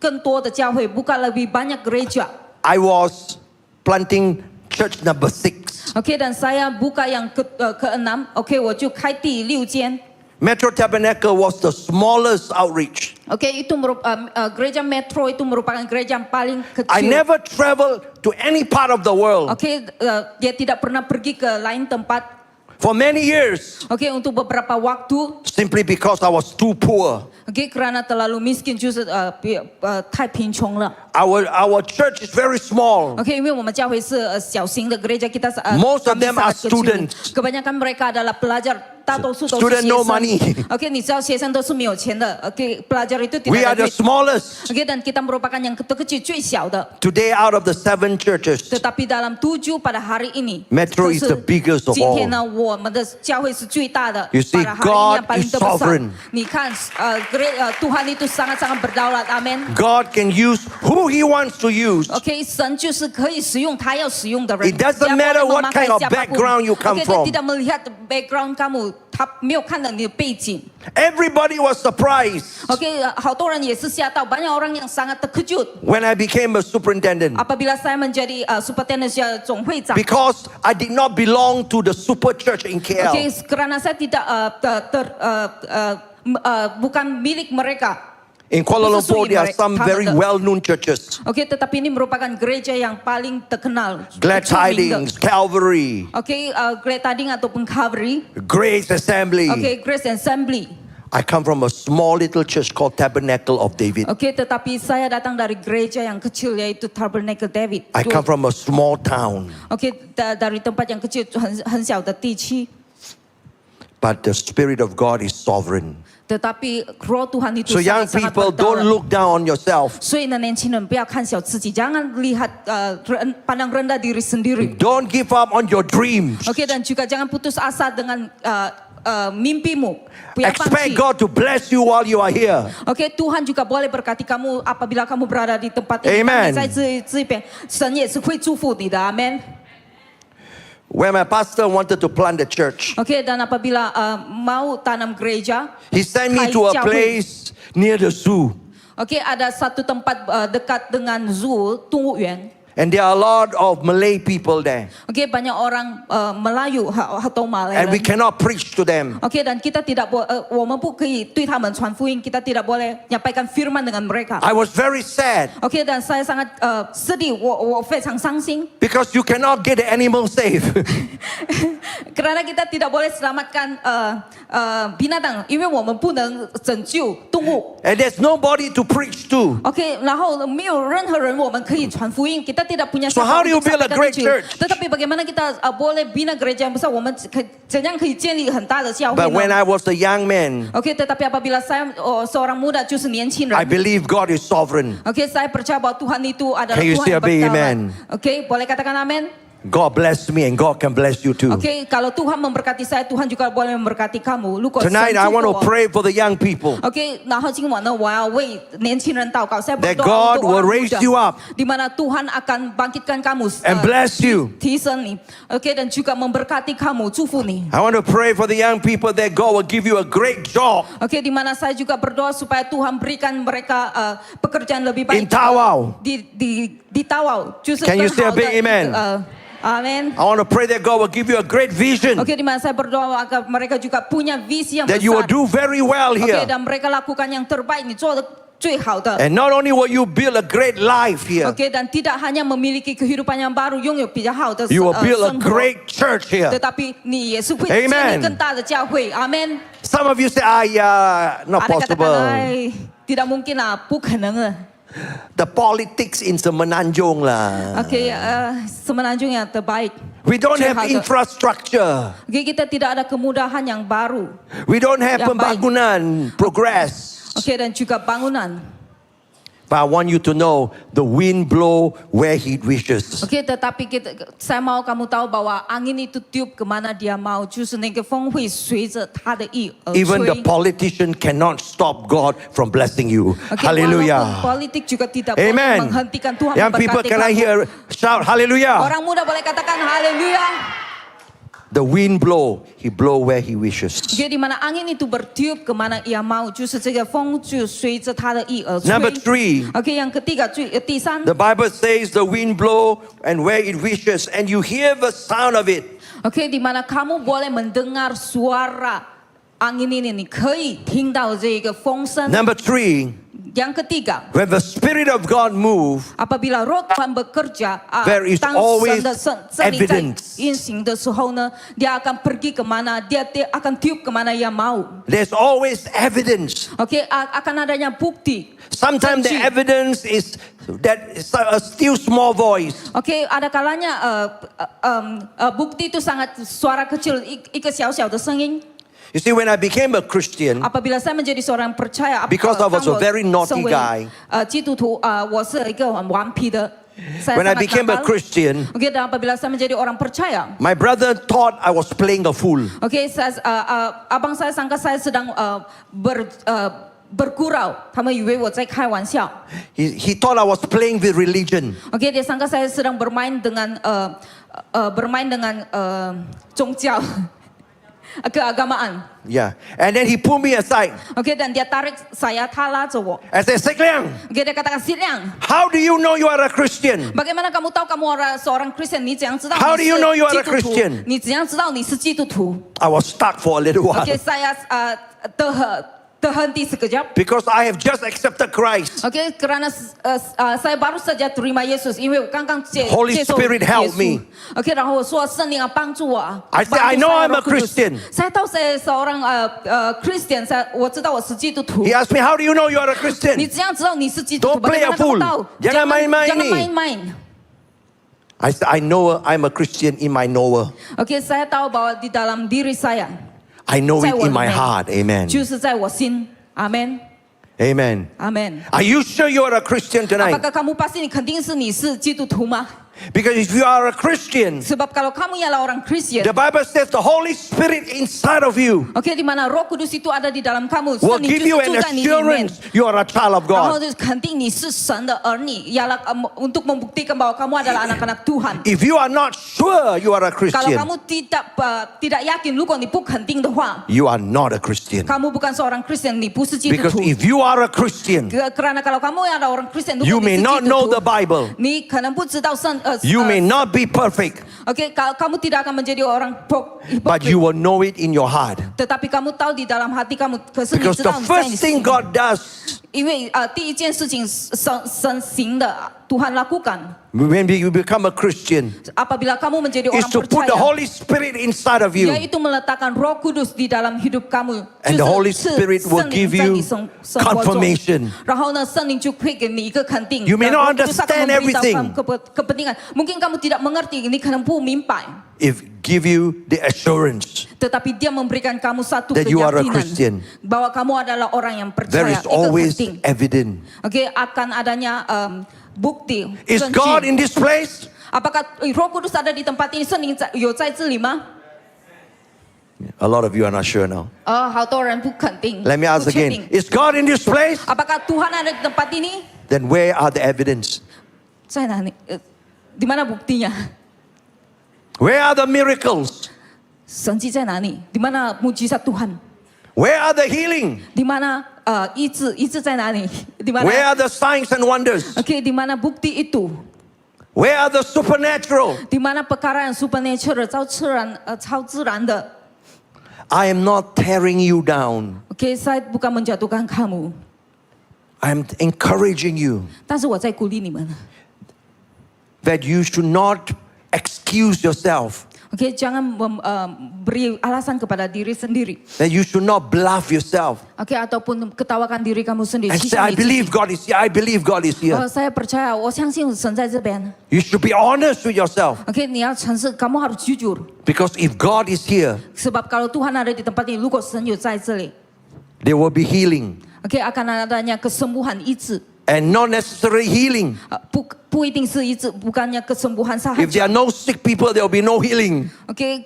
更多的教会，buka lebih banyak gereja。 I was planting church number 6. OK， dan saya buka yang ke-6。OK， 我就开第6间。 Metro Tabernacle was the smallest outreach. OK， itu gereja Metro itu merupakan gereja yang paling kecil. I never traveled to any part of the world. OK， dia tidak pernah pergi ke lain tempat. For many years, OK， untuk beberapa waktu. simply because I was too poor. OK， karena terlalu miskin， 就是太贫穷了。 Our church is very small. OK， 因为我们教会是小型的gereja kita， Most of them are kami sangat kecil. students. Kebanyakan mereka adalah pelajar， 大多数都是 Student 学 no 生。 money. OK， 你知道学生都是没有钱的。OK， pelajar itu We are tidak ada the duit。 smallest. OK， dan kita merupakan yang terkecil最小的。 Today, out of the 7 churches, Tetapi dalam 7 pada hari ini, Metro is the biggest of 今天呢， all. 我们的教会是最大的。 You see, pada hari ini God yang paling is terbesar. sovereign. 你看，Tuhan itu sangat-sangat berdaulat. Amin. God can use who He wants to use. OK， 神就是可以使用他要使用的人。 It doesn't Dia matter boleh what memakai kind of siapapun. background you come OK， from. 他tidak melihat background kamu， 他没有看到你的背景。 Everybody was surprised OK， 好多人也是吓到，banyak orang yang sangat terkejut when I became a superintendent apabila saya menjadi superintendent 总会长。 because I did not belong to the super church in OK， KL. karena saya tidak bukan milik mereka. In Kuala 不是属 Lumpur, 于 there are some 他们 very 的。 well-known churches. OK， tetapi ini merupakan gereja yang paling terkenal, Glad 出名的。 Tidings, Calvary, OK， Glad Tidings ataupun Calvary。 Grace Assembly. OK， Grace Assembly。 I come from a small little church called Tabernacle of David. OK， tetapi saya datang dari gereja yang kecil yaitu Tabernacle David。 I come from a small town. OK， dari tempat yang kecil 很小的地区。 But the Spirit of God is sovereign. Tetapi roh Tuhan itu So young sangat people, don't berdalam. look down on yourself. 所以呢，年轻人不要看小自己，jangan lihat pandang rendah diri sendiri. Don't give up on your dreams. Oke, dan juga jangan putus asa dengan mimpimu. 不要放 Expect 弃。 God to bless you while you are here. Oke, Tuhan juga boleh berkati kamu apabila kamu berada di tempat ini. Amen. 在这边，神也是会祝福你的。Amen. When my pastor wanted to plant a church, Oke, dan apabila mau tanam gereja, he sent me to a place near the zoo. Oke, ada satu tempat dekat dengan zoo, 动物园。 And there are a lot of Malay people there. Oke, banyak orang Melayu atau Malay. And we cannot preach to them. Oke, dan kita tidak boleh, 我们不可以对他们传福音， kita tidak boleh menyampaikan firman dengan mereka. I was very sad Oke, dan saya sangat sedih, 我非常伤心， because you cannot get the animal safe. karena kita tidak boleh selamatkan binatang， 因为我们不能拯救动物。 And there's nobody to preach to. Oke, 然后没有任何人我们可以传福音，kita tidak punya So siapa how do you untuk build a sampaikan great Injil. church? Tetapi bagaimana kita boleh bina gereja yang besar? 我们怎样可以建立很大的教会 But when 呢 I was a young man,？Oke, tetapi apabila saya seorang muda， 就是年轻人 I believe God is sovereign. Oke, saya percaya bahwa Tuhan itu adalah Can you Tuhan say yang a big berdaulat. amen? Oke, boleh katakan amin? God bless me and God can bless you too. Oke, kalau Tuhan memberkati saya, Tuhan juga boleh memberkati kamu. 如果神 Tonight, I 祝福 want to 我 pray for the young people OK， 然后今晚呢，我要为年轻人祷告。saya that berdoa God untuk will orang raise muda, you up di mana Tuhan akan bangkitkan kamu and bless you. 提升你。OK， dan juga memberkati kamu, 祝福你。 I want to pray for the young people that God will give you a great job OK， di mana saya juga berdoa supaya Tuhan berikan mereka pekerjaan lebih in baik Tawau. di Tawau， 就是 Can you 更 say a 好 big 的 amen? Amin. I want to pray that God will give you a great vision, Oke, di mana saya berdoa agar mereka juga punya visi yang that you will besar. do very well Oke, here. dan mereka lakukan yang terbaik, 你做的最好的。 And not only will you build a great life here, Oke, dan tidak hanya memiliki kehidupan yang baru, 拥有比较好的 you will build a 生活， great church here. tetapi 你也是会建 Amen. 立更大的教会。Amen。 Some of you say, yeah, not Ada katakan, possible. 哎，tidak mungkin lah，不可能的。 The politics in Semenanjung lah. Oke, Semenanjung yang terbaik. We don't have 最好的。 infrastructure. Oke, kita tidak ada kemudahan yang baru. We don't have Yang baik. pembangunan, progress. Oke, dan juga bangunan. But I want you to know the wind blow where he wishes. Oke, tetapi saya mau kamu tahu bahwa angin itu tiup kemana dia mau， 就是那个风会随着他的意而 Even the 吹。 politician cannot stop God from blessing you. Oke, Hallelujah. walaupun politik juga tidak boleh Amen. menghentikan Tuhan Young people, memberkati can I kamu. hear shout hallelujah? Orang muda boleh katakan haleluya. The wind blow, he blow where he wishes. Jadi di mana angin itu bertiup kemana ia mau， 就是这个风就随着他的意而吹。 Number 3, OK， yang ketiga，第三 the Bible says the wind blow and where it wishes, and you hear the sound of it. OK， di mana kamu boleh mendengar suara angin ini， 你可以听到这个风声。 Number 3, Yang ketiga， when the Spirit of God move, apabila roh Tuhan bekerja， there is 当 always 神的圣灵在 evidence. 运行的时候呢， dia akan pergi kemana， dia akan tiup kemana ia mau。 there's always evidence. Oke, akan adanya bukti. Sometimes the Janji. evidence is that a still small voice. Oke, ada kalanya bukti itu sangat suara kecil, 一个小小的声音。 You see, when I became a Christian, Apabila saya menjadi seorang percaya, Because I was a very naughty guy. 基督徒，我是一个很顽皮的。Saya when I sangat became a nakal. Christian, Oke, dan apabila saya menjadi orang percaya, my brother thought I was playing a fool. oke, abang saya sangka saya sedang bergurau， 他们以为我在开玩笑。 He thought I was playing with religion. Oke, dia sangka saya sedang bermain dengan宗教keagamaan. Yeah. And then he pulled me aside. Oke, dan dia tarik saya,他拉着我。 I said, Sek Liang, Oke, dia katakan, Silang, how do you know you are a Christian? bagaimana kamu tahu kamu seorang Kristen? 你怎样知道 How 你 do you know you are 是 a 基督徒 Christian? 你怎样知道你是基督徒 I was stuck for a little while.？Oke, saya terhenti sekejap. because I have just accepted Christ. OK， kerana saya baru saja terima Yesus，因为我刚刚接 Holy 接受 Spirit help 耶稣 me. OK， 然后我说圣灵啊帮助我啊。 I say, 帮助 I know saya, I'm a Roh Kudus. Christian. Saya tahu saya seorang Christian， 我知道我是基督徒 He。asked me, how do you know you are a 你 Christian? 怎样知道你是基督徒 Don't play a？Bagaimana kamu fool. tahu? Jangan main-main jangan ni. main-main. I said, I know I'm a Christian in my knower. OK， saya tahu bahwa di dalam diri saya， I know it 在我 in my 里面 heart. Amen. 就是在我心。阿门， Amen. 阿门。 Are you sure you are a Christian tonight? Apakah kamu pasti 你肯定是你是基督徒吗？ Because if you are a Christian, Sebab kalau kamu ialah orang Kristen, the Bible says the Holy Spirit inside of you OK， di mana Roh Kudus itu ada di dalam kamu， will 圣灵 give 就 you 是 an 住在你里面。 assurance you are a child of 然后 God. 就肯定你是神的儿女，ialah untuk membuktikan bahwa kamu adalah anak-anak Tuhan. If you are not sure you are a Kalau Christian, kamu tidak yakin，如果你不肯定的话， you are not a Christian. kamu bukan seorang Kristen，你不是基督 Because 徒。 if you are a Christian, Kerana kalau kamu adalah orang Kristen， 如 you 果你 may 是 not 基 know 督 the 徒， Bible. 你可能不知道You may not be perfect, OK， kamu tidak akan menjadi orang but you will know it in your heart. tetapi kamu tahu di dalam hati kamu，可是你 Because 知 the 道你在你 first thing 心。 God does 因为第一件事情神行的Tuhan lakukan when you become a Christian apabila kamu menjadi is orang to put the percaya, Holy Spirit inside of you. yaitu meletakkan Roh Kudus di dalam hidup kamu. And the 就是 Holy Spirit will 圣灵 give 在 you 你生活中。 confirmation. 然后呢，圣灵就会给你一个肯定。 You may 然后 not 就是akan understand memberitahu everything. kamu kepentingan. Mungkin kamu tidak mengerti, ini kamu pun明白。 If give you the assurance Tetapi dia memberikan kamu satu that you are a Christian. keyakinan bahwa kamu adalah orang yang there percaya. is always Itu penting. evident. Oke, akan adanya bukti. Is 证据 God in this place? Apakah Roh Kudus ada di tempat ini? 圣灵有在这里吗？ A lot of you are not sure now. 好多人不肯定。 Let me ask 不确定 again. Is God in this place? Apakah Tuhan ada di tempat ini? Then where are the evidence? 在哪里？di mana buktinya? Where are the miracles? 神迹在哪里？di mana mujizat Tuhan? Where are the healing? di mana 医治在哪里？ di Where mana? are the signs and wonders? Oke, di mana bukti itu? Where are the supernatural? di mana perkara yang supernatural 超自然的 I am not tearing you down. Oke, saya bukan menjatuhkan kamu, I am encouraging you 但是我在鼓励你们。 that you should not excuse yourself, Oke, jangan beri alasan kepada diri sendiri. that you should not bluff yourself Oke, ataupun ketawakan diri kamu sendiri. and say, I believe God is here, I believe God is here. saya percaya, 我相信神在这边。 You should be honest with yourself Oke, 你要诚实，kamu harus jujur. because if God is here, Sebab kalau Tuhan ada di tempat ini, 如果神有在这里 there will be healing，Oke, akan adanya kesembuhan 医治， and not necessarily healing. 不一定是医治，bukannya kesembuhan If there sahaja. are no sick people, there will be no healing. Oke,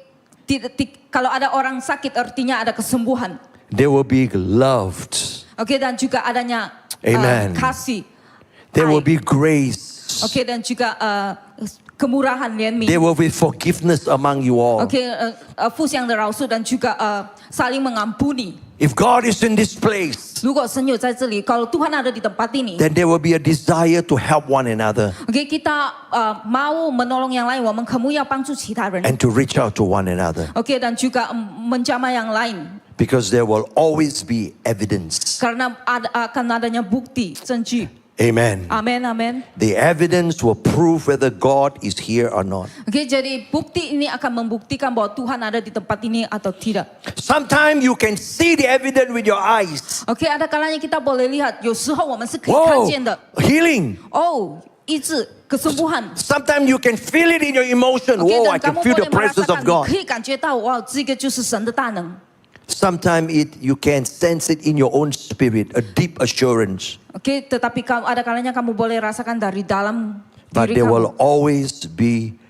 kalau ada orang sakit artinya ada kesembuhan. They will be loved. Oke, dan juga adanya Amen. kasih. There will Aib. be grace. Oke, dan juga kemurahan 怜悯。 There will be forgiveness among you all. Oke, 互相的饶恕dan juga saling mengampuni. If God is in this place, 如果神有在这里，kalau Tuhan ada di tempat ini, then there will be a desire to help one another Oke, kita mau menolong yang lain, 我们可能要帮助其他人。 and to reach out to one another Oke, dan juga menjamah yang lain, because there will always be evidence. karena akan adanya bukti, 证据。 Amen. Amin, amin. The evidence will prove whether God is here or not. Oke, jadi bukti ini akan membuktikan bahwa Tuhan ada di tempat ini atau tidak. Sometimes you can see the evidence with your eyes. Oke, ada kalanya kita boleh lihat, 有时候我们是可以看 Whoa, 见的。 healing. 哦，医治、kesembuhan. Sometimes you can feel it in your emotion. Oke, Whoa, dan I can kamu feel boleh the presence merasakan, of God. 可以感觉到，哇，这个就是神的大能。 Sometimes you can sense it in your own spirit, a deep assurance. Oke, tetapi ada kalanya kamu boleh rasakan dari dalam But diri there kamu. will always be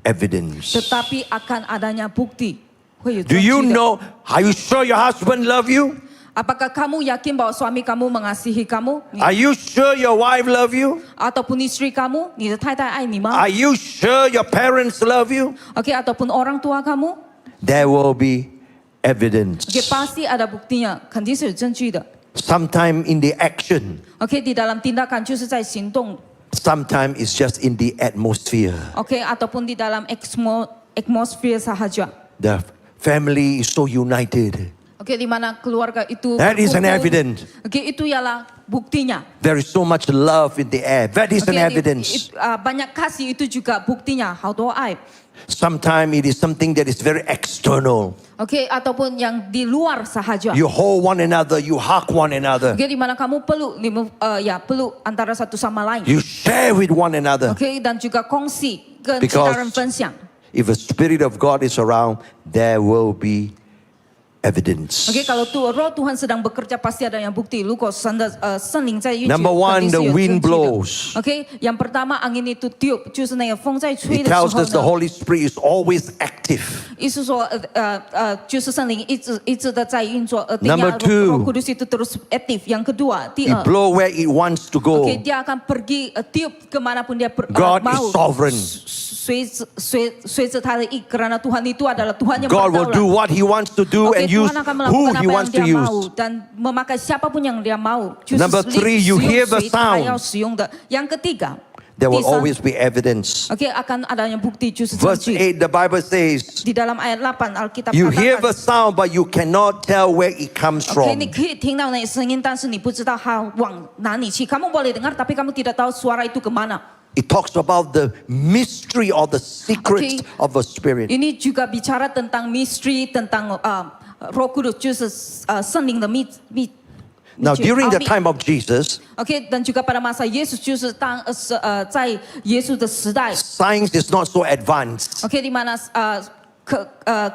evidence. Tetapi akan adanya bukti. 会有 Do 证据 you 的。 know? Are you sure your husband love you? Apakah kamu yakin bahwa suami kamu mengasihi kamu? Are you sure your wife love you? Ataupun istri kamu, 你的太太爱你吗 Are you sure your parents love you?？Oke, ataupun orang tua kamu? There will be evidence. Oke, pasti ada buktinya, 肯定是有证据的。 Sometimes in the action, Oke, di dalam tindakan 就是在行动。 sometimes it's just in the atmosphere. Oke, ataupun di dalam atmosfer sahaja. The family is so united. Oke, Oke, di mana keluarga itu That is an berkumpul. evidence. Oke, itu ialah buktinya. There is so much love in the air. That is Oke, an evidence. banyak kasih itu juga buktinya. 好多爱。 Sometimes it is something that is very external. Oke, ataupun yang di luar sahaja. You hold one another, you hug one another, Oke, di mana kamu peluk antara satu sama lain. you share with one another. Oke, dan juga kongsi跟其 Because 他人分享。 if the Spirit of God is around, there will be evidence. Oke, kalau roh Tuhan sedang bekerja pasti ada yang bukti. 如果神的圣灵在运行， Number 肯 one, 定是 the 有 wind 证据的。 blows. OK，yang pertama angin itu tiup，就是那个风在吹 It 的时 tells 候 us the 呢， Holy Spirit is always active. 意思说就是圣灵一直的在运作。artinya Number two, Roh Kudus itu terus aktif. Yang kedua，第 It 二 blows where it wants to go. OK，dia akan pergi tiup kemanapun dia God mau. is sovereign. 随着他的意，karena Tuhan itu adalah Tuhan yang God will do berdaulat. what He wants to do Oke, and use Tuhan akan who melakukan He apa wants yang to dia mau use. dan memakai siapapun yang dia mau. 就是 Number three, you 使用 hear the 谁他 sound. 要使用的。Yang ketiga， There will 第三 always be evidence. OK akan adanya bukti 就是证 Verse 据。 8, the Bible says, Di dalam ayat 8 Alkitab You hear the katakan， sound, but you cannot tell where it comes OK， from. 你可以听到那声音，但是你不知道它往哪里去。Kamu boleh dengar, tapi kamu tidak tahu suara itu kemana. It talks about the mystery or the secret Okay. of the Spirit. Ini juga bicara tentang misteri, tentang Roh Kudus，就是圣灵的秘。 Now, during the 奥秘 time of Jesus, OK， dan juga pada masa Yesus， 就是在耶稣的时代 science is not so advanced. ，OK， di mana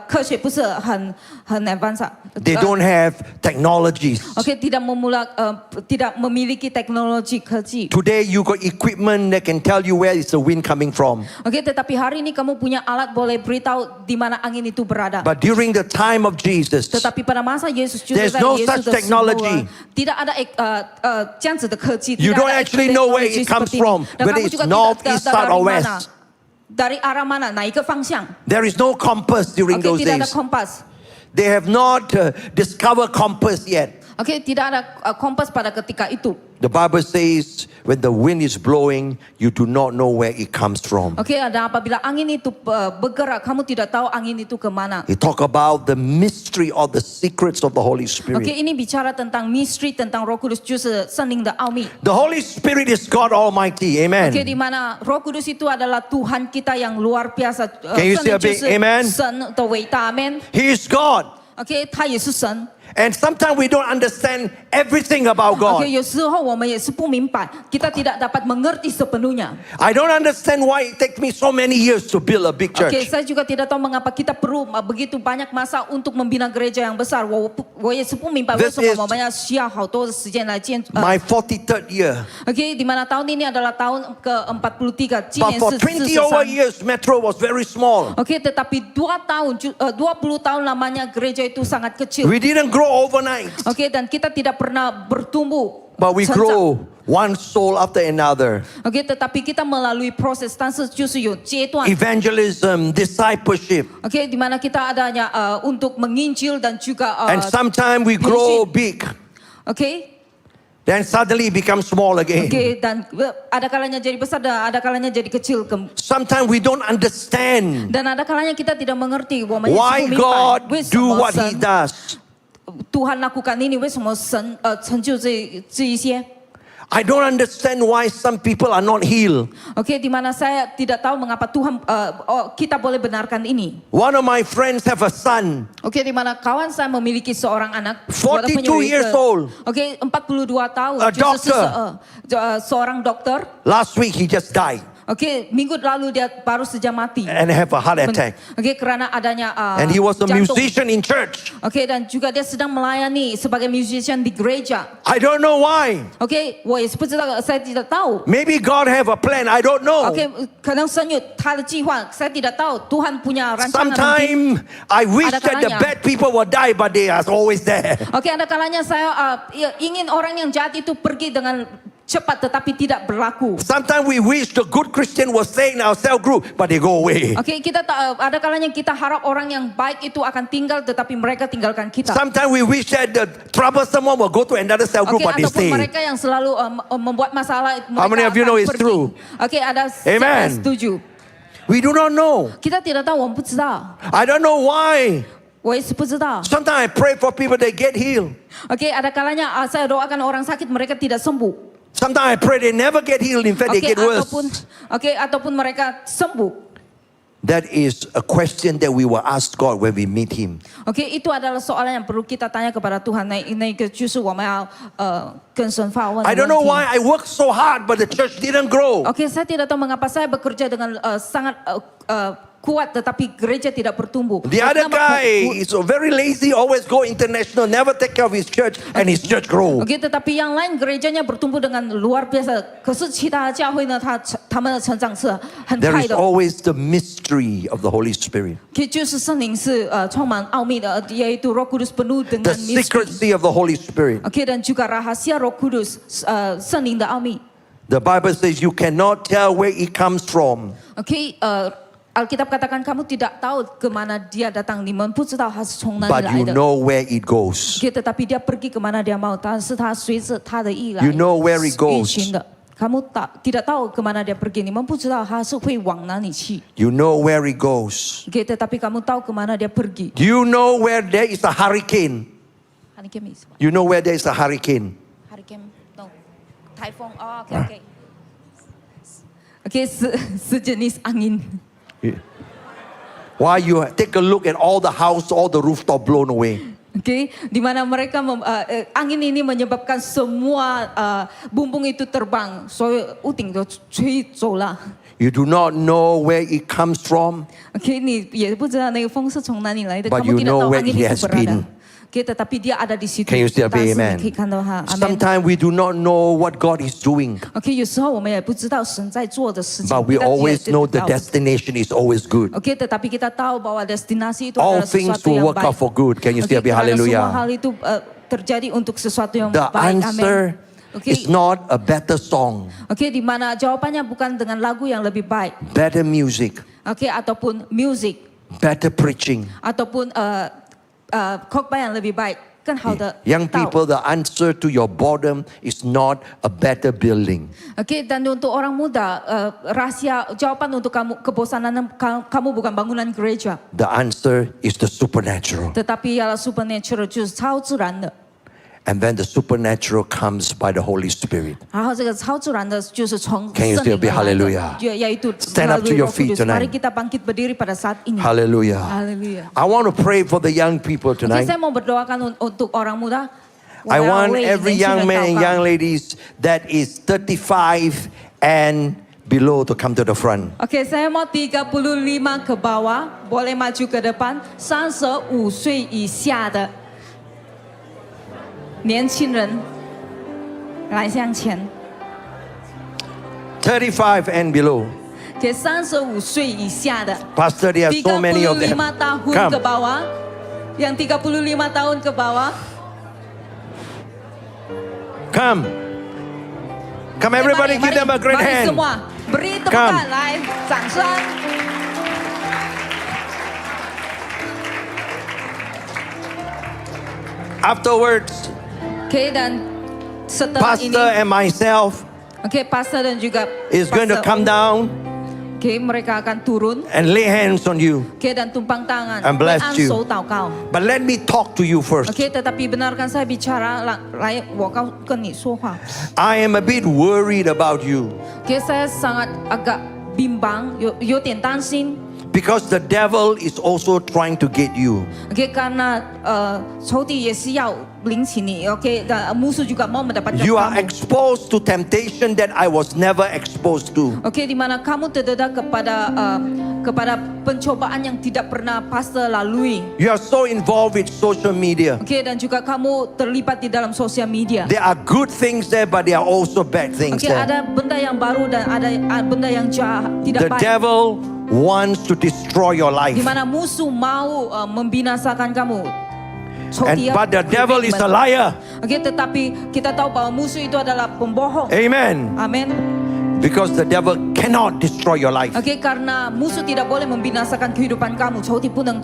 科学不是很 advance， They don't have technologies. OK， tidak memiliki teknologi科技。 Today, you got equipment that can tell you where is the wind coming from. OK， tetapi hari ini kamu punya alat boleh beritahu di mana angin itu berada. But during the time of Jesus, Tetapi pada masa Yesus juga There's 在 no 耶稣 such 的时候 technology. tidak ada 这样子的科技。 You tidak don't ada actually know where it teknologi comes seperti ini. from, Dan whether kamu it's juga north, tidak east, tahu south, dari or mana, west. dari arah mana, naik ke方向。 There is no compass during OK， those tidak ada days. kompas. They have not discovered compass yet. OK， tidak ada kompas pada ketika itu. The Bible says when the wind is blowing, you do not know where it comes from. OK， dan apabila angin itu bergerak, kamu tidak tahu angin itu kemana. It talk about the mystery or the secrets of the Holy OK， Spirit. ini bicara tentang misteri, tentang Roh Kudus， 就是圣灵的奥秘。 The Holy Spirit is God Almighty. OK， di Amen. mana Roh Kudus itu adalah Tuhan kita yang luar biasa. Can you 圣 say a 灵就 big 是 amen? 神的伟大，Amen。 He is God. OK， 他也是神。 And sometimes we don't understand everything about God. OK， 有时候我们也是不明白，kita tidak dapat mengerti sepenuhnya. I don't understand why it takes me so many years to build a big OK， church. saya juga tidak tahu mengapa kita perlu begitu banyak masa untuk membina gereja yang besar. 我也是不明白为 This 什么 is 我们要需要好多的时间来建。 My 43rd year. OK， di mana tahun ini adalah tahun ke-43， 今 But 年 for 是 20 over 43。 years, Metro was very small. OK， tetapi 20 tahun lamanya gereja itu sangat kecil. We didn't grow overnight, OK， dan kita tidak pernah bertumbuh. but we成长 grow one soul after another. OK， tetapi kita melalui proses， 但是就是有阶段。 Evangelism, discipleship. OK， di mana kita adanya untuk menginjil dan juga And sometimes we grow big, OK， then suddenly it becomes small again. OK， dan ada kalanya jadi besar dan ada kalanya jadi kecil. Sometimes we don't understand Dan ada kalanya kita tidak mengerti why God do what He does. Tuhan lakukan ini， 为什么神成就这一些 I don't understand why some people are not healed. OK， di mana saya tidak tahu mengapa Tuhan kita boleh benarkan ini. One of my friends have a son, OK， di mana kawan saya memiliki seorang anak 42 years old. OK， 42 tahun， A 就是 doctor. seorang dokter. Last week he just died OK， minggu lalu dia baru saja mati. and have a heart attack. OK， karena adanya And he was a jantung. musician in church. OK， dan juga dia sedang melayani sebagai musician di gereja. I don't know why. OK， 我也是不知道，saya tidak tahu. Maybe God have a plan. I don't know. OK， 可能神有他的计划，saya tidak tahu. Tuhan punya rancangan mungkin. Sometimes I wish Ada that the kalanya. bad people will die, but they are always there. OK， ada kalanya saya ingin orang yang jahat itu pergi dengan cepat, tetapi tidak berlaku. Sometimes we wish the good Christian will stay in our cell group, but they go away. OK， ada kalanya kita harap orang yang baik itu akan tinggal, tetapi mereka tinggalkan kita. Sometimes we wish that the troublesome one will go to another cell group, Oke, but they ataupun stay. mereka yang selalu membuat masalah. How many of you mereka know akan it's pergi. true? Oke, ada Amen. saya setuju. We do not know. Kita tidak tahu, 我们不知道。 I don't know why. 我也是不知道。 Sometimes I pray for people they get healed. Oke, ada kalanya saya doakan orang sakit mereka tidak sembuh. Sometimes I pray they never get healed. In fact, they get worse. Ataupun mereka sembuh. That is a question that we will ask God when we meet Him. Oke, itu adalah soalan yang perlu kita tanya kepada Tuhan. 那个就是我们要跟神发问的 I 问 don't know 题。 why I worked so hard, but the church didn't grow. Oke, saya tidak tahu mengapa saya bekerja dengan sangat kuat, tetapi gereja tidak bertumbuh. The other guy is very lazy, always go international, never take care of his church, and his church grow. Oke, tetapi yang lain gerejanya bertumbuh dengan luar biasa. 可是其他的教会呢，他们的成长是很 There 快 is 的。 always the mystery of the Holy Spirit, 就是圣灵是充满奥秘的，yaitu Roh Kudus penuh the dengan misteri. secrecy of the Holy Spirit. Oke, dan juga rahasia Roh Kudus, 圣灵的奥秘。 The Bible says you cannot tell where it comes from. Oke, Alkitab katakan kamu tidak tahu kemana dia datang, 你们不知道他是从哪里 But 来 you 的。 know where it goes. Oke, tetapi dia pergi kemana dia mau, 但是他随着他的意来 You know where it goes. 运行的。kamu tidak tahu kemana dia pergi, 你们不知道他是会往哪里去。 You know where it goes. Oke, tetapi kamu tahu kemana dia pergi. Do you know where there is a hurricane? Hurricane is what? You know where there is a hurricane? Hurricane, no. Typhoon. Oh, oke. Oke, sejenis angin. Why you take a look at all the house, all the rooftop blown away. Oke, di mana mereka angin ini menyebabkan semua bumbung itu terbang, 所有屋顶都吹走了。 You do not know where it comes from, Oke, 你也不知道那个风是从哪里来的， but kamu you tidak know tahu where angin it itu has berada. been. Oke, tetapi dia ada di situ. Can you still 但 say 是 amen? 你可以看到他。Amen. Sometimes we do not know what God is doing, OK， 有时候我们也不知道神在做的事情。 but we kita always tidak know the tahu. destination is always good. Oke, tetapi kita tahu bahwa destinasi itu All adalah things sesuatu will yang work baik. out for good. Can you still be karena hallelujah? semua hal itu terjadi untuk sesuatu yang The baik. answer Amin. Oke, is not a better song, oke, di mana jawabannya bukan dengan lagu yang lebih baik. better music, Oke, ataupun music, better preaching. ataupun khotbah yang lebih baik. 更好的 Young 道。 people, the answer to your boredom is not a better building. Oke, dan untuk orang muda, rahasia jawaban untuk kebosanan kamu bukan bangunan gereja, The answer is the supernatural. tetapi ialah supernatural， 就是超自然的。 And then the supernatural comes by the Holy Spirit. 然后这个超自然的就是从 Can you 圣 still 灵 be 而来的 hallelujah? yaitu Stand up to melalui your Roh feet Kudus. tonight. Mari kita bangkit berdiri pada saat ini. Hallelujah. Haleluya. I want to pray for the young people Oke, tonight. saya mau berdoakan untuk orang muda. I want 我要为 every 年轻人 young man and 祷告。 young ladies that is 35 and below to come to the front. Oke, saya mau 35 ke bawah, boleh maju ke depan. 35岁以下的年轻人来向前。 35 and below. 给35岁以下的 Pastor, there are so many of them. 35 tahun ke Come. bawah, yang 35 tahun ke bawah. Come. Come, everybody, give them a great mari hand. semua beri Come. tepukan, 来掌声。 Afterwards, Oke, dan setelah ini, Pastor and myself oke, pastor dan juga is going to pastor, come down oke, mereka akan turun, and lay hands on you. oke, dan tumpang tangan, And bless 会按 you. 手祷告。 But let me talk to you first. Oke, tetapi benarkan saya bicara, 来，我跟你说话。 I am a bit worried about you Oke, saya sangat agak bimbang, 有点担心。 because the devil is also trying to get you. Oke, karena仇敌也是要领起你。Oke, dan musuh juga mau mendapatkan You are kamu. exposed to temptation that I was never exposed to. Oke, di mana kamu terdedah kepada pencobaan yang tidak pernah pastor lalui. You are so involved with social media. Oke, dan juga kamu terlibat di dalam sosial media. There are good things there, but there are also bad things Oke, there. ada benda yang baru dan ada benda yang jahat, The tidak baik. devil wants to destroy your life. Di mana musuh mau membinasakan kamu. But the devil is a liar. Oke, tetapi kita tahu bahwa musuh itu adalah pembohong. Amen. Amin. Because the devil cannot destroy your life. OK， karena musuh tidak boleh membinasakan kehidupan kamu，仇敌不能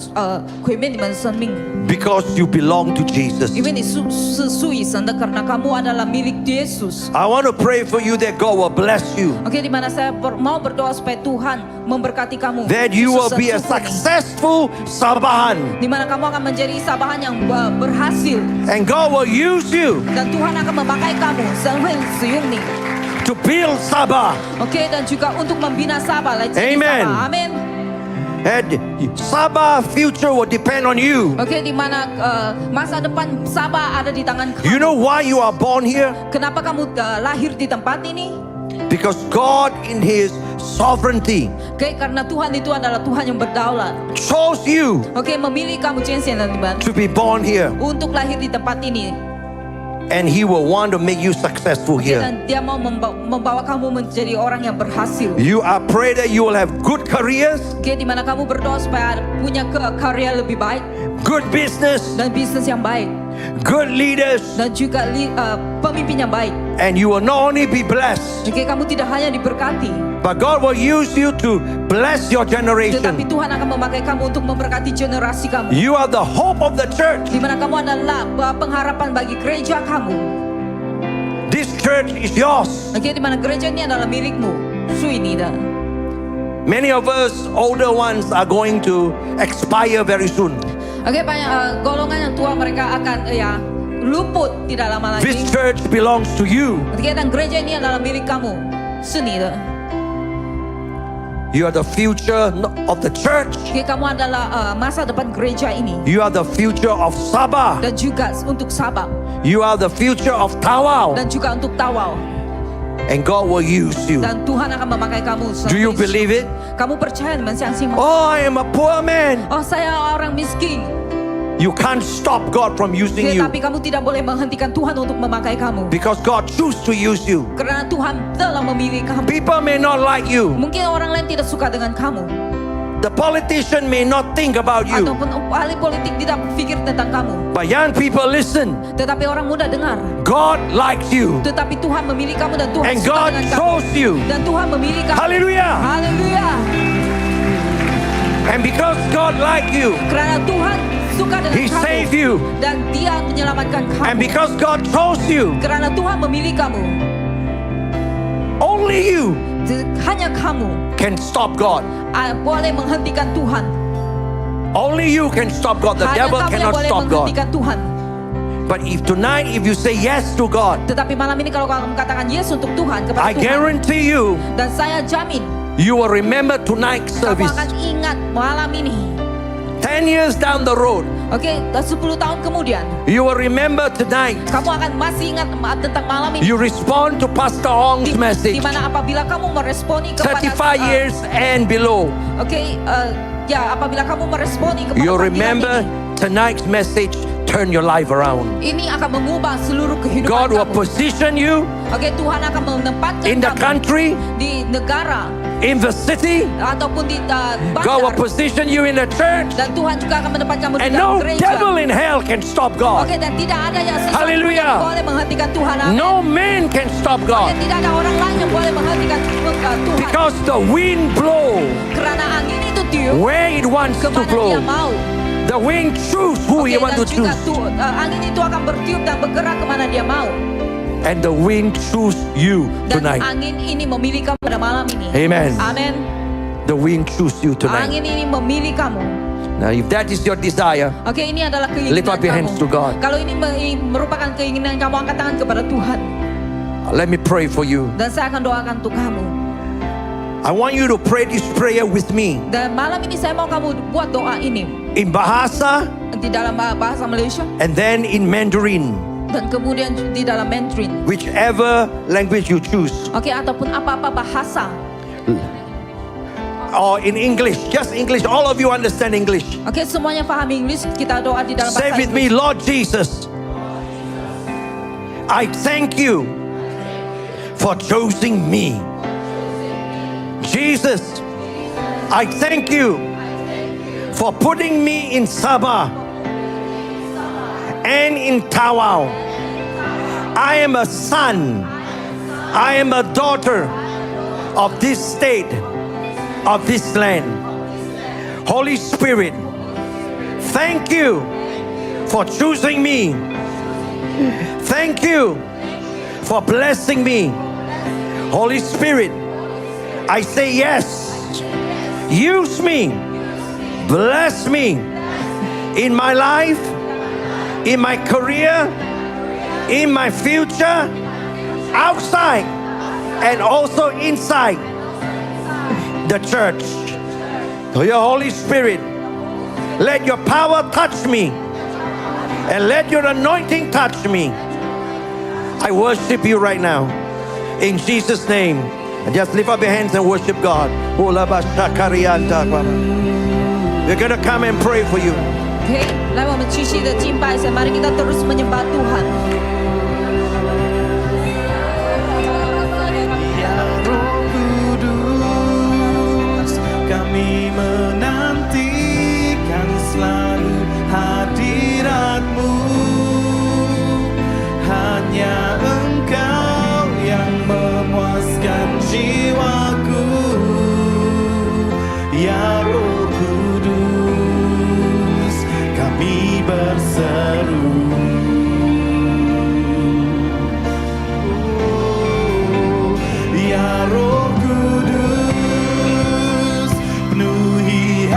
毁灭你们的生命， Because you belong to Jesus. 因为你是属于神的，karena kamu adalah milik Yesus。 I want to pray for you that God will bless you. OK， di mana saya mau berdoa supaya Tuhan memberkati kamu. That you will be a Yesus sempurna. successful Sabahan. Di mana kamu akan menjadi sabahan yang berhasil And God will use you dan Tuhan akan memakai kamu, 神会使用你。 to build Sabah. OK， dan juga untuk membina Sabah来建立 Amen. Sabah. Amin. And Sabah future will depend on you. OK， di mana masa depan Sabah ada di tangan kamu. You know why you are born here? Kenapa kamu lahir di tempat ini? Because God in His sovereignty OK， karena Tuhan itu adalah Tuhan yang berdaulat. chose you OK， memilih kamu 拣选了你们 to be born here. untuk lahir di tempat ini. And He will want to make you successful OK， here. dan Dia mau membawa kamu menjadi orang yang berhasil. You are pray that you will have good careers, OK， di mana kamu berdoa supaya punya karya lebih baik good business, dan bisnis yang baik good leaders, dan juga pemimpin yang baik. and you will not only be blessed, OK, kamu tidak hanya diberkati, but God will use you to bless your tetapi generation. Tuhan akan memakai kamu untuk memberkati generasi kamu. You are the hope of the church. Di mana kamu adalah pengharapan bagi gereja kamu. This church is yours. OK， di mana gereja ini adalah milikmu, 属于你的。 Many of us older ones are going to expire very soon. OK， banyak golongan yang tua mereka akan luput tidak lama lagi. This church belongs to you. OK， dan gereja ini adalah milik kamu, 是你的。 You are the future of the church. OK， kamu adalah masa depan gereja ini You are the future of Sabah. dan juga untuk Sabah You are the future of Tawau. dan juga untuk Tawau. And God will use you. Dan Tuhan akan memakai kamu. Do you believe it? Kamu percaya dan mensaksikan? Oh, I am a poor man. Oh, saya orang miskin. You can't stop God from using you. Tapi kamu tidak boleh menghentikan Tuhan untuk memakai kamu. Because God choose to use you. Karena Tuhan telah memilih kamu. People may not like you. Mungkin orang lain tidak suka dengan kamu. The politician may not think about you. Ataupun ahli politik tidak berpikir tentang kamu. But young people listen. Tetapi orang muda dengar. God likes you. Tetapi Tuhan memilih kamu dan Tuhan And suka God dengan kamu. chose you. Dan Tuhan memilih kamu. Hallelujah. Haleluya. And because God likes you, Karena Tuhan suka dengan He kamu. saved you. Dan Dia menyelamatkan kamu. And because God chose you, Karena Tuhan memilih kamu. only you Hanya kamu can stop God. boleh menghentikan Tuhan. Only you can stop God. The Hanya devil kamu yang cannot boleh stop God. menghentikan Tuhan. But if tonight, if you say yes to God, Tetapi malam ini kalau kamu katakan yes untuk Tuhan kepada I Tuhan, guarantee you, dan saya jamin you will remember tonight's kamu service. akan ingat malam ini. 10 years down the road, Oke, 10 tahun kemudian you will remember tonight. kamu akan masih ingat tentang malam ini. You respond to Pastor Ong's Di message. mana apabila kamu meresponi kepada 35 years and below. apabila kamu meresponi kepada You panggilan remember ini, tonight's message. Turn your life around. ini akan mengubah seluruh kehidupan God will kamu. position you Oke, Tuhan akan menempatkan in the kamu country, di negara in the city. ataupun di God will bandar, position you in the church. dan Tuhan juga akan menempatkan kamu di And dalam no gereja. devil in hell can stop God. Oke, dan tidak ada yang sesuatu Hallelujah. yang boleh menghentikan Tuhan. Amin. No man can stop Oke, God. tidak ada orang lain yang boleh menghentikan Tuhan. Because the wind blow Karena angin itu tiup where it wants to kemana blow. dia mau. The wind choose who Oke, he want dan to juga choose. angin itu akan bertiup dan bergerak kemana dia mau. And the wind choose you Dan tonight. angin ini memilih kamu pada malam ini. Amen. Amin. The wind choose you tonight. Angin ini memilih kamu. Now if that is your desire, Oke, ini adalah keinginan lift up your kamu. hands to God. Kalau ini merupakan keinginan kamu, angkat tangan kepada Tuhan. Let me pray for you. Dan saya akan doakan untuk kamu. I want you to pray this prayer with me. Dan malam ini saya mau kamu buat doa ini In Bahasa di dalam bahasa Malaysia and then in Mandarin. dan kemudian di dalam Mandarin. Whichever language you choose. Oke, ataupun apa-apa bahasa. Or in English. Just English. All of you understand English. Oke, semuanya paham Inggris. Kita doa di dalam Say bahasa with me, Inggris. Lord Jesus, I thank you for choosing me. Jesus, I thank you for putting me in Sabah and in Tawau. I am a son. I am a daughter of this state, of this land. Holy Spirit, thank you for choosing me. Thank you for blessing me. Holy Spirit, I say yes. Use me. Bless me in my life, in my career, in my future, outside and also inside the church. So your Holy Spirit, let your power touch me and let your anointing touch me. I worship you right now in Jesus' name. And just lift up your hands and worship God. We're gonna come and pray for you. Oke,来我们继续的敬拜神，mari kita terus menyembah Tuhan. Ya Roh Kudus, kami menantikan selalu hadirat-Mu. Hanya Engkau yang memuaskan jiwaku. Ya Roh Kudus, kami berseru. Ya Roh Kudus, penuhi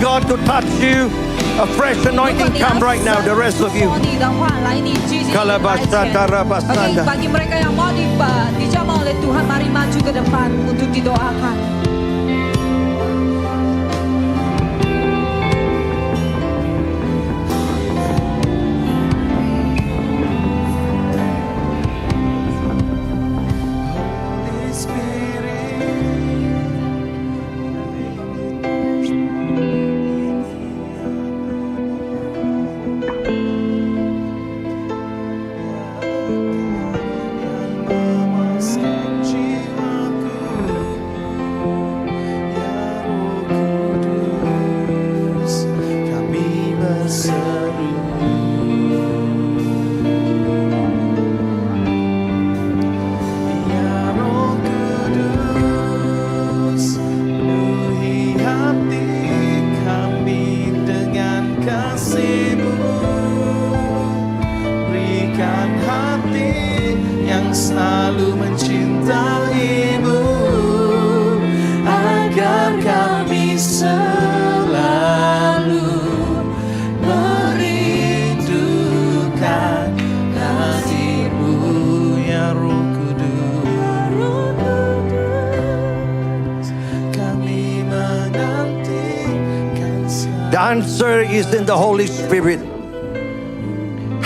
God to touch you, a fresh 如果 anointing 你 come 要 right now. The rest of you. 你的话，来你举起你的来 Kalabasata 前。 rabasanda. Oke, bagi mereka yang mau dijamah oleh Tuhan, mari maju ke depan untuk didoakan. Holy Spirit, memuaskan jiwaku, ya Roh Kudus, kami berseru. Ya Roh Kudus, penuhi hati kami dengan kasih-Mu. Berikan hati yang selalu mencintai-Mu, agar kami selalu merindukan hati-Mu, ya Roh Kudus. Kami menantikan The answer is in the Holy Spirit.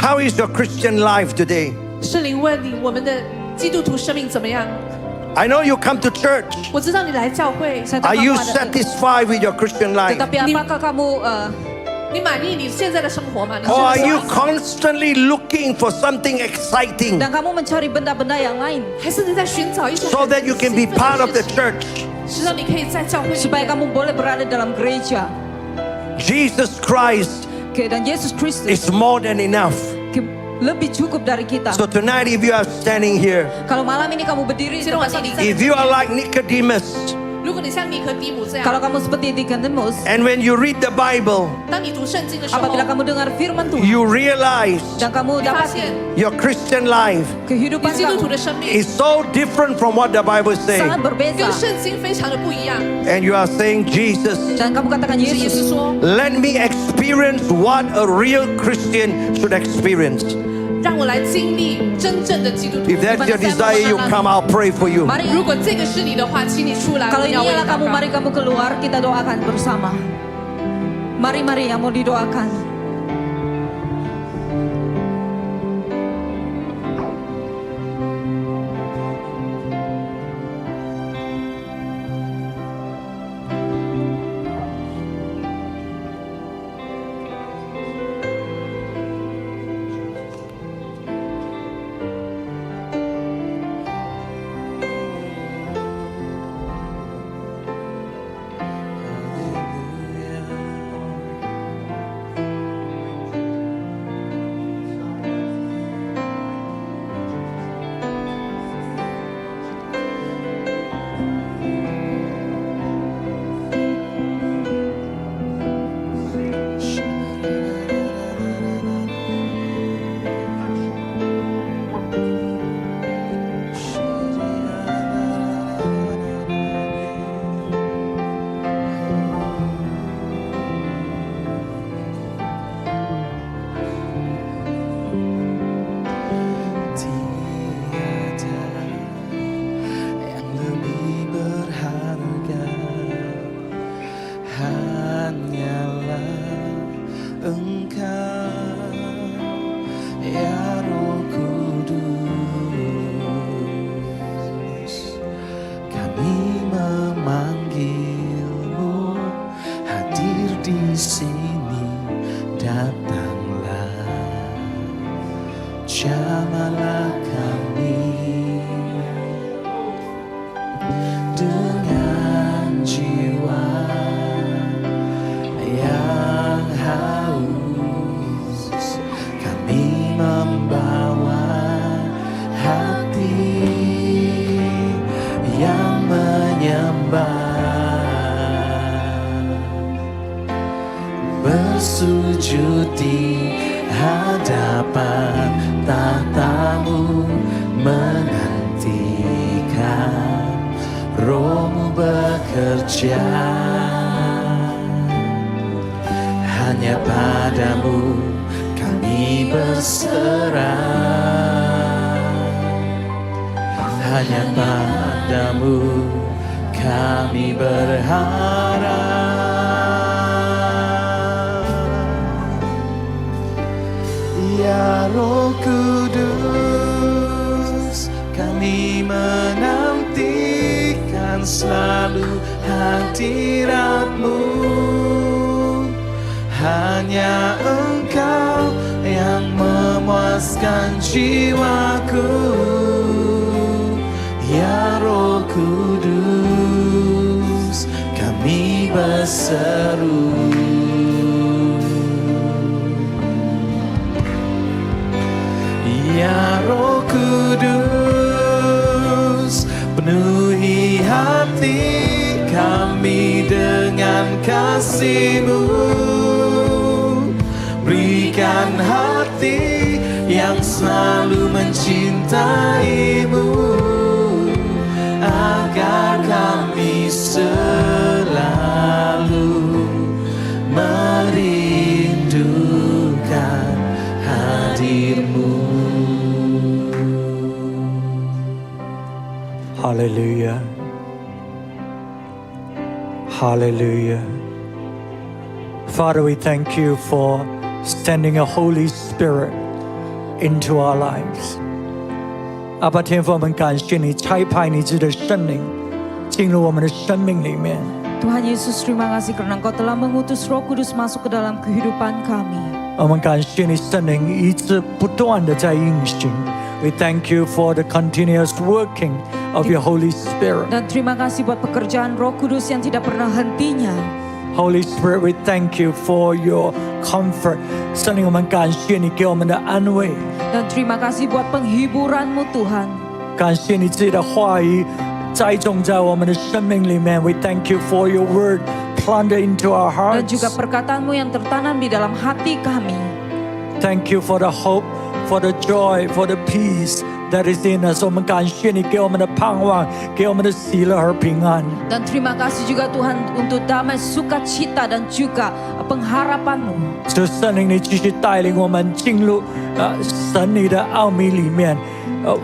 How is your Christian life today? 圣灵问你，我们的基督徒生命怎么样？ I know you come to church. 我知道你来教会， Saya tahu Are you kamu ada- satisfied with your Christian life? Tetapi apakah kamu 你满意你现在的生活吗？你 Or are 现在 you 是 constantly looking for something exciting dan kamu mencari benda-benda yang lain 还是你在寻找一些 so that you can be part of the church? 使到你可以在教会里 supaya 面。 kamu boleh berada dalam gereja? Jesus Christ Oke, dan Yesus Kristus is more than enough. lebih cukup dari kita. So tonight, if you are standing here, Kalau malam ini kamu berdiri di tempat ini, if you are like Nicodemus, 如果你像尼可底母这样， kalau kamu seperti Nicodemus, and when you read the Bible, 当你读圣经的时候， apabila kamu dengar firman Tuhan you realize dan kamu 你发 dapat 现 your Christian life 你 kehidupan 基督徒 kamu 的生命 is so different from what the Bible says. sangat berbeza, 跟圣经非常的不一样。 And you are saying, Jesus, dan kamu katakan 是耶 Yesus, 稣说， let me experience what a real Christian should experience. 让我来经历真正的基督徒。 If that's your desire, you come, I'll pray for you. 如果这个是你的话，请你出来， kalau 我 ini 要为你 ialah 祷 kamu, 告。 mari kamu keluar, kita doakan bersama. Mari yang mau didoakan. Jamalah kami dengan jiwa yang haus. Kami membawa hati yang menyembah, bersujud di hadapan tahta-Mu, menantikan Roh-Mu bekerja. hanya padamu kami berserah. Hanya padamu kami berharap. Ya Roh Kudus, kami menantikan selalu hadirat-Mu. Hanya Engkau yang memuaskan jiwaku. Ya Roh Kudus, kami berseru. Ya Roh Kudus, penuhi hati kami dengan kasih-Mu. Berikan hati yang selalu mencintai-Mu, agar kami selalu merindukan hadir-Mu. Hallelujah. Hallelujah. Father, we thank you for sending a Holy Spirit into our lives. 阿爸天父，我们感谢你差派你自己的圣灵进入我们的生命里面。 Tuhan Yesus, terima kasih karena Engkau telah mengutus Roh Kudus masuk ke dalam kehidupan kami. 我们感谢你圣灵一直不断的在运行。We thank you for the continuous working of your Holy Spirit. Dan terima kasih buat pekerjaan Roh Kudus yang tidak pernah hentinya. Holy Spirit, we thank you for your comfort. 圣灵，我们感谢你给我们的安慰， Dan terima kasih buat penghiburan-Mu Tuhan. 感谢你自己的话语栽种在我们的生命里面。We thank you for your word planted into our Dan hearts. juga perkataan-Mu yang tertanam di dalam hati kami. Thank you for the hope, for the joy, for the peace that is in us. 我们感谢你给我们的盼望，给我们的喜乐和平安。 Dan terima kasih juga Tuhan untuk damai, sukacita dan juga pengharapan-Mu. 主圣灵，你继续带领我们进入神你的奥秘里面。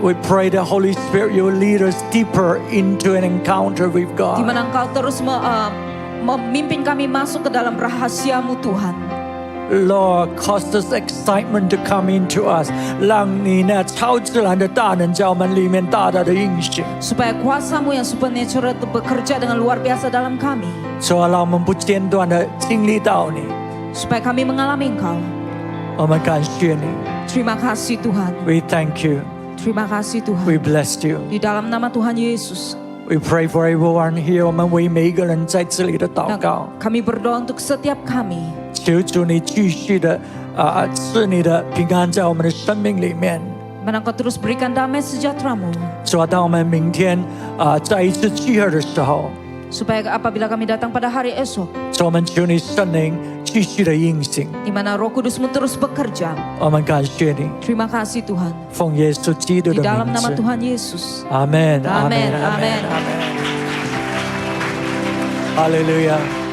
We pray the Holy Spirit you will lead us deeper into an encounter with Di God. mana Engkau terus memimpin kami masuk ke dalam rahasia-Mu Tuhan. Lord, cause this excitement to come into us， 让你那超自然的大能在我们里面大大的运行。 Supaya kuasa-Mu yang supernatural itu bekerja dengan luar biasa dalam kami. 主啊，让我们不间断的经历到你。 Supaya kami mengalami Engkau. 我们感谢你 Terima kasih Tuhan. ，We thank you, Terima kasih Tuhan. we bless you. Di dalam nama Tuhan Yesus. We pray for everyone here， 我们为每一个人在这里的祷 Nah, 告。 kami berdoa untuk setiap kami. 求主你继续的赐你的平安在我们的生命里面。 Mana Engkau terus berikan damai sejahtera-Mu. 主啊，当我们明天再一次聚合的时候， Supaya apabila kami datang pada hari esok. 主我们求你圣灵继续的运行。 Di mana Roh Kudus-Mu terus bekerja. 我们感谢你， Terima kasih Tuhan. 奉耶稣基督 Di 的 dalam 名 nama 字， Tuhan Yesus. 阿门，阿门， Amen, 阿门， amen. 阿门。哈利路亚。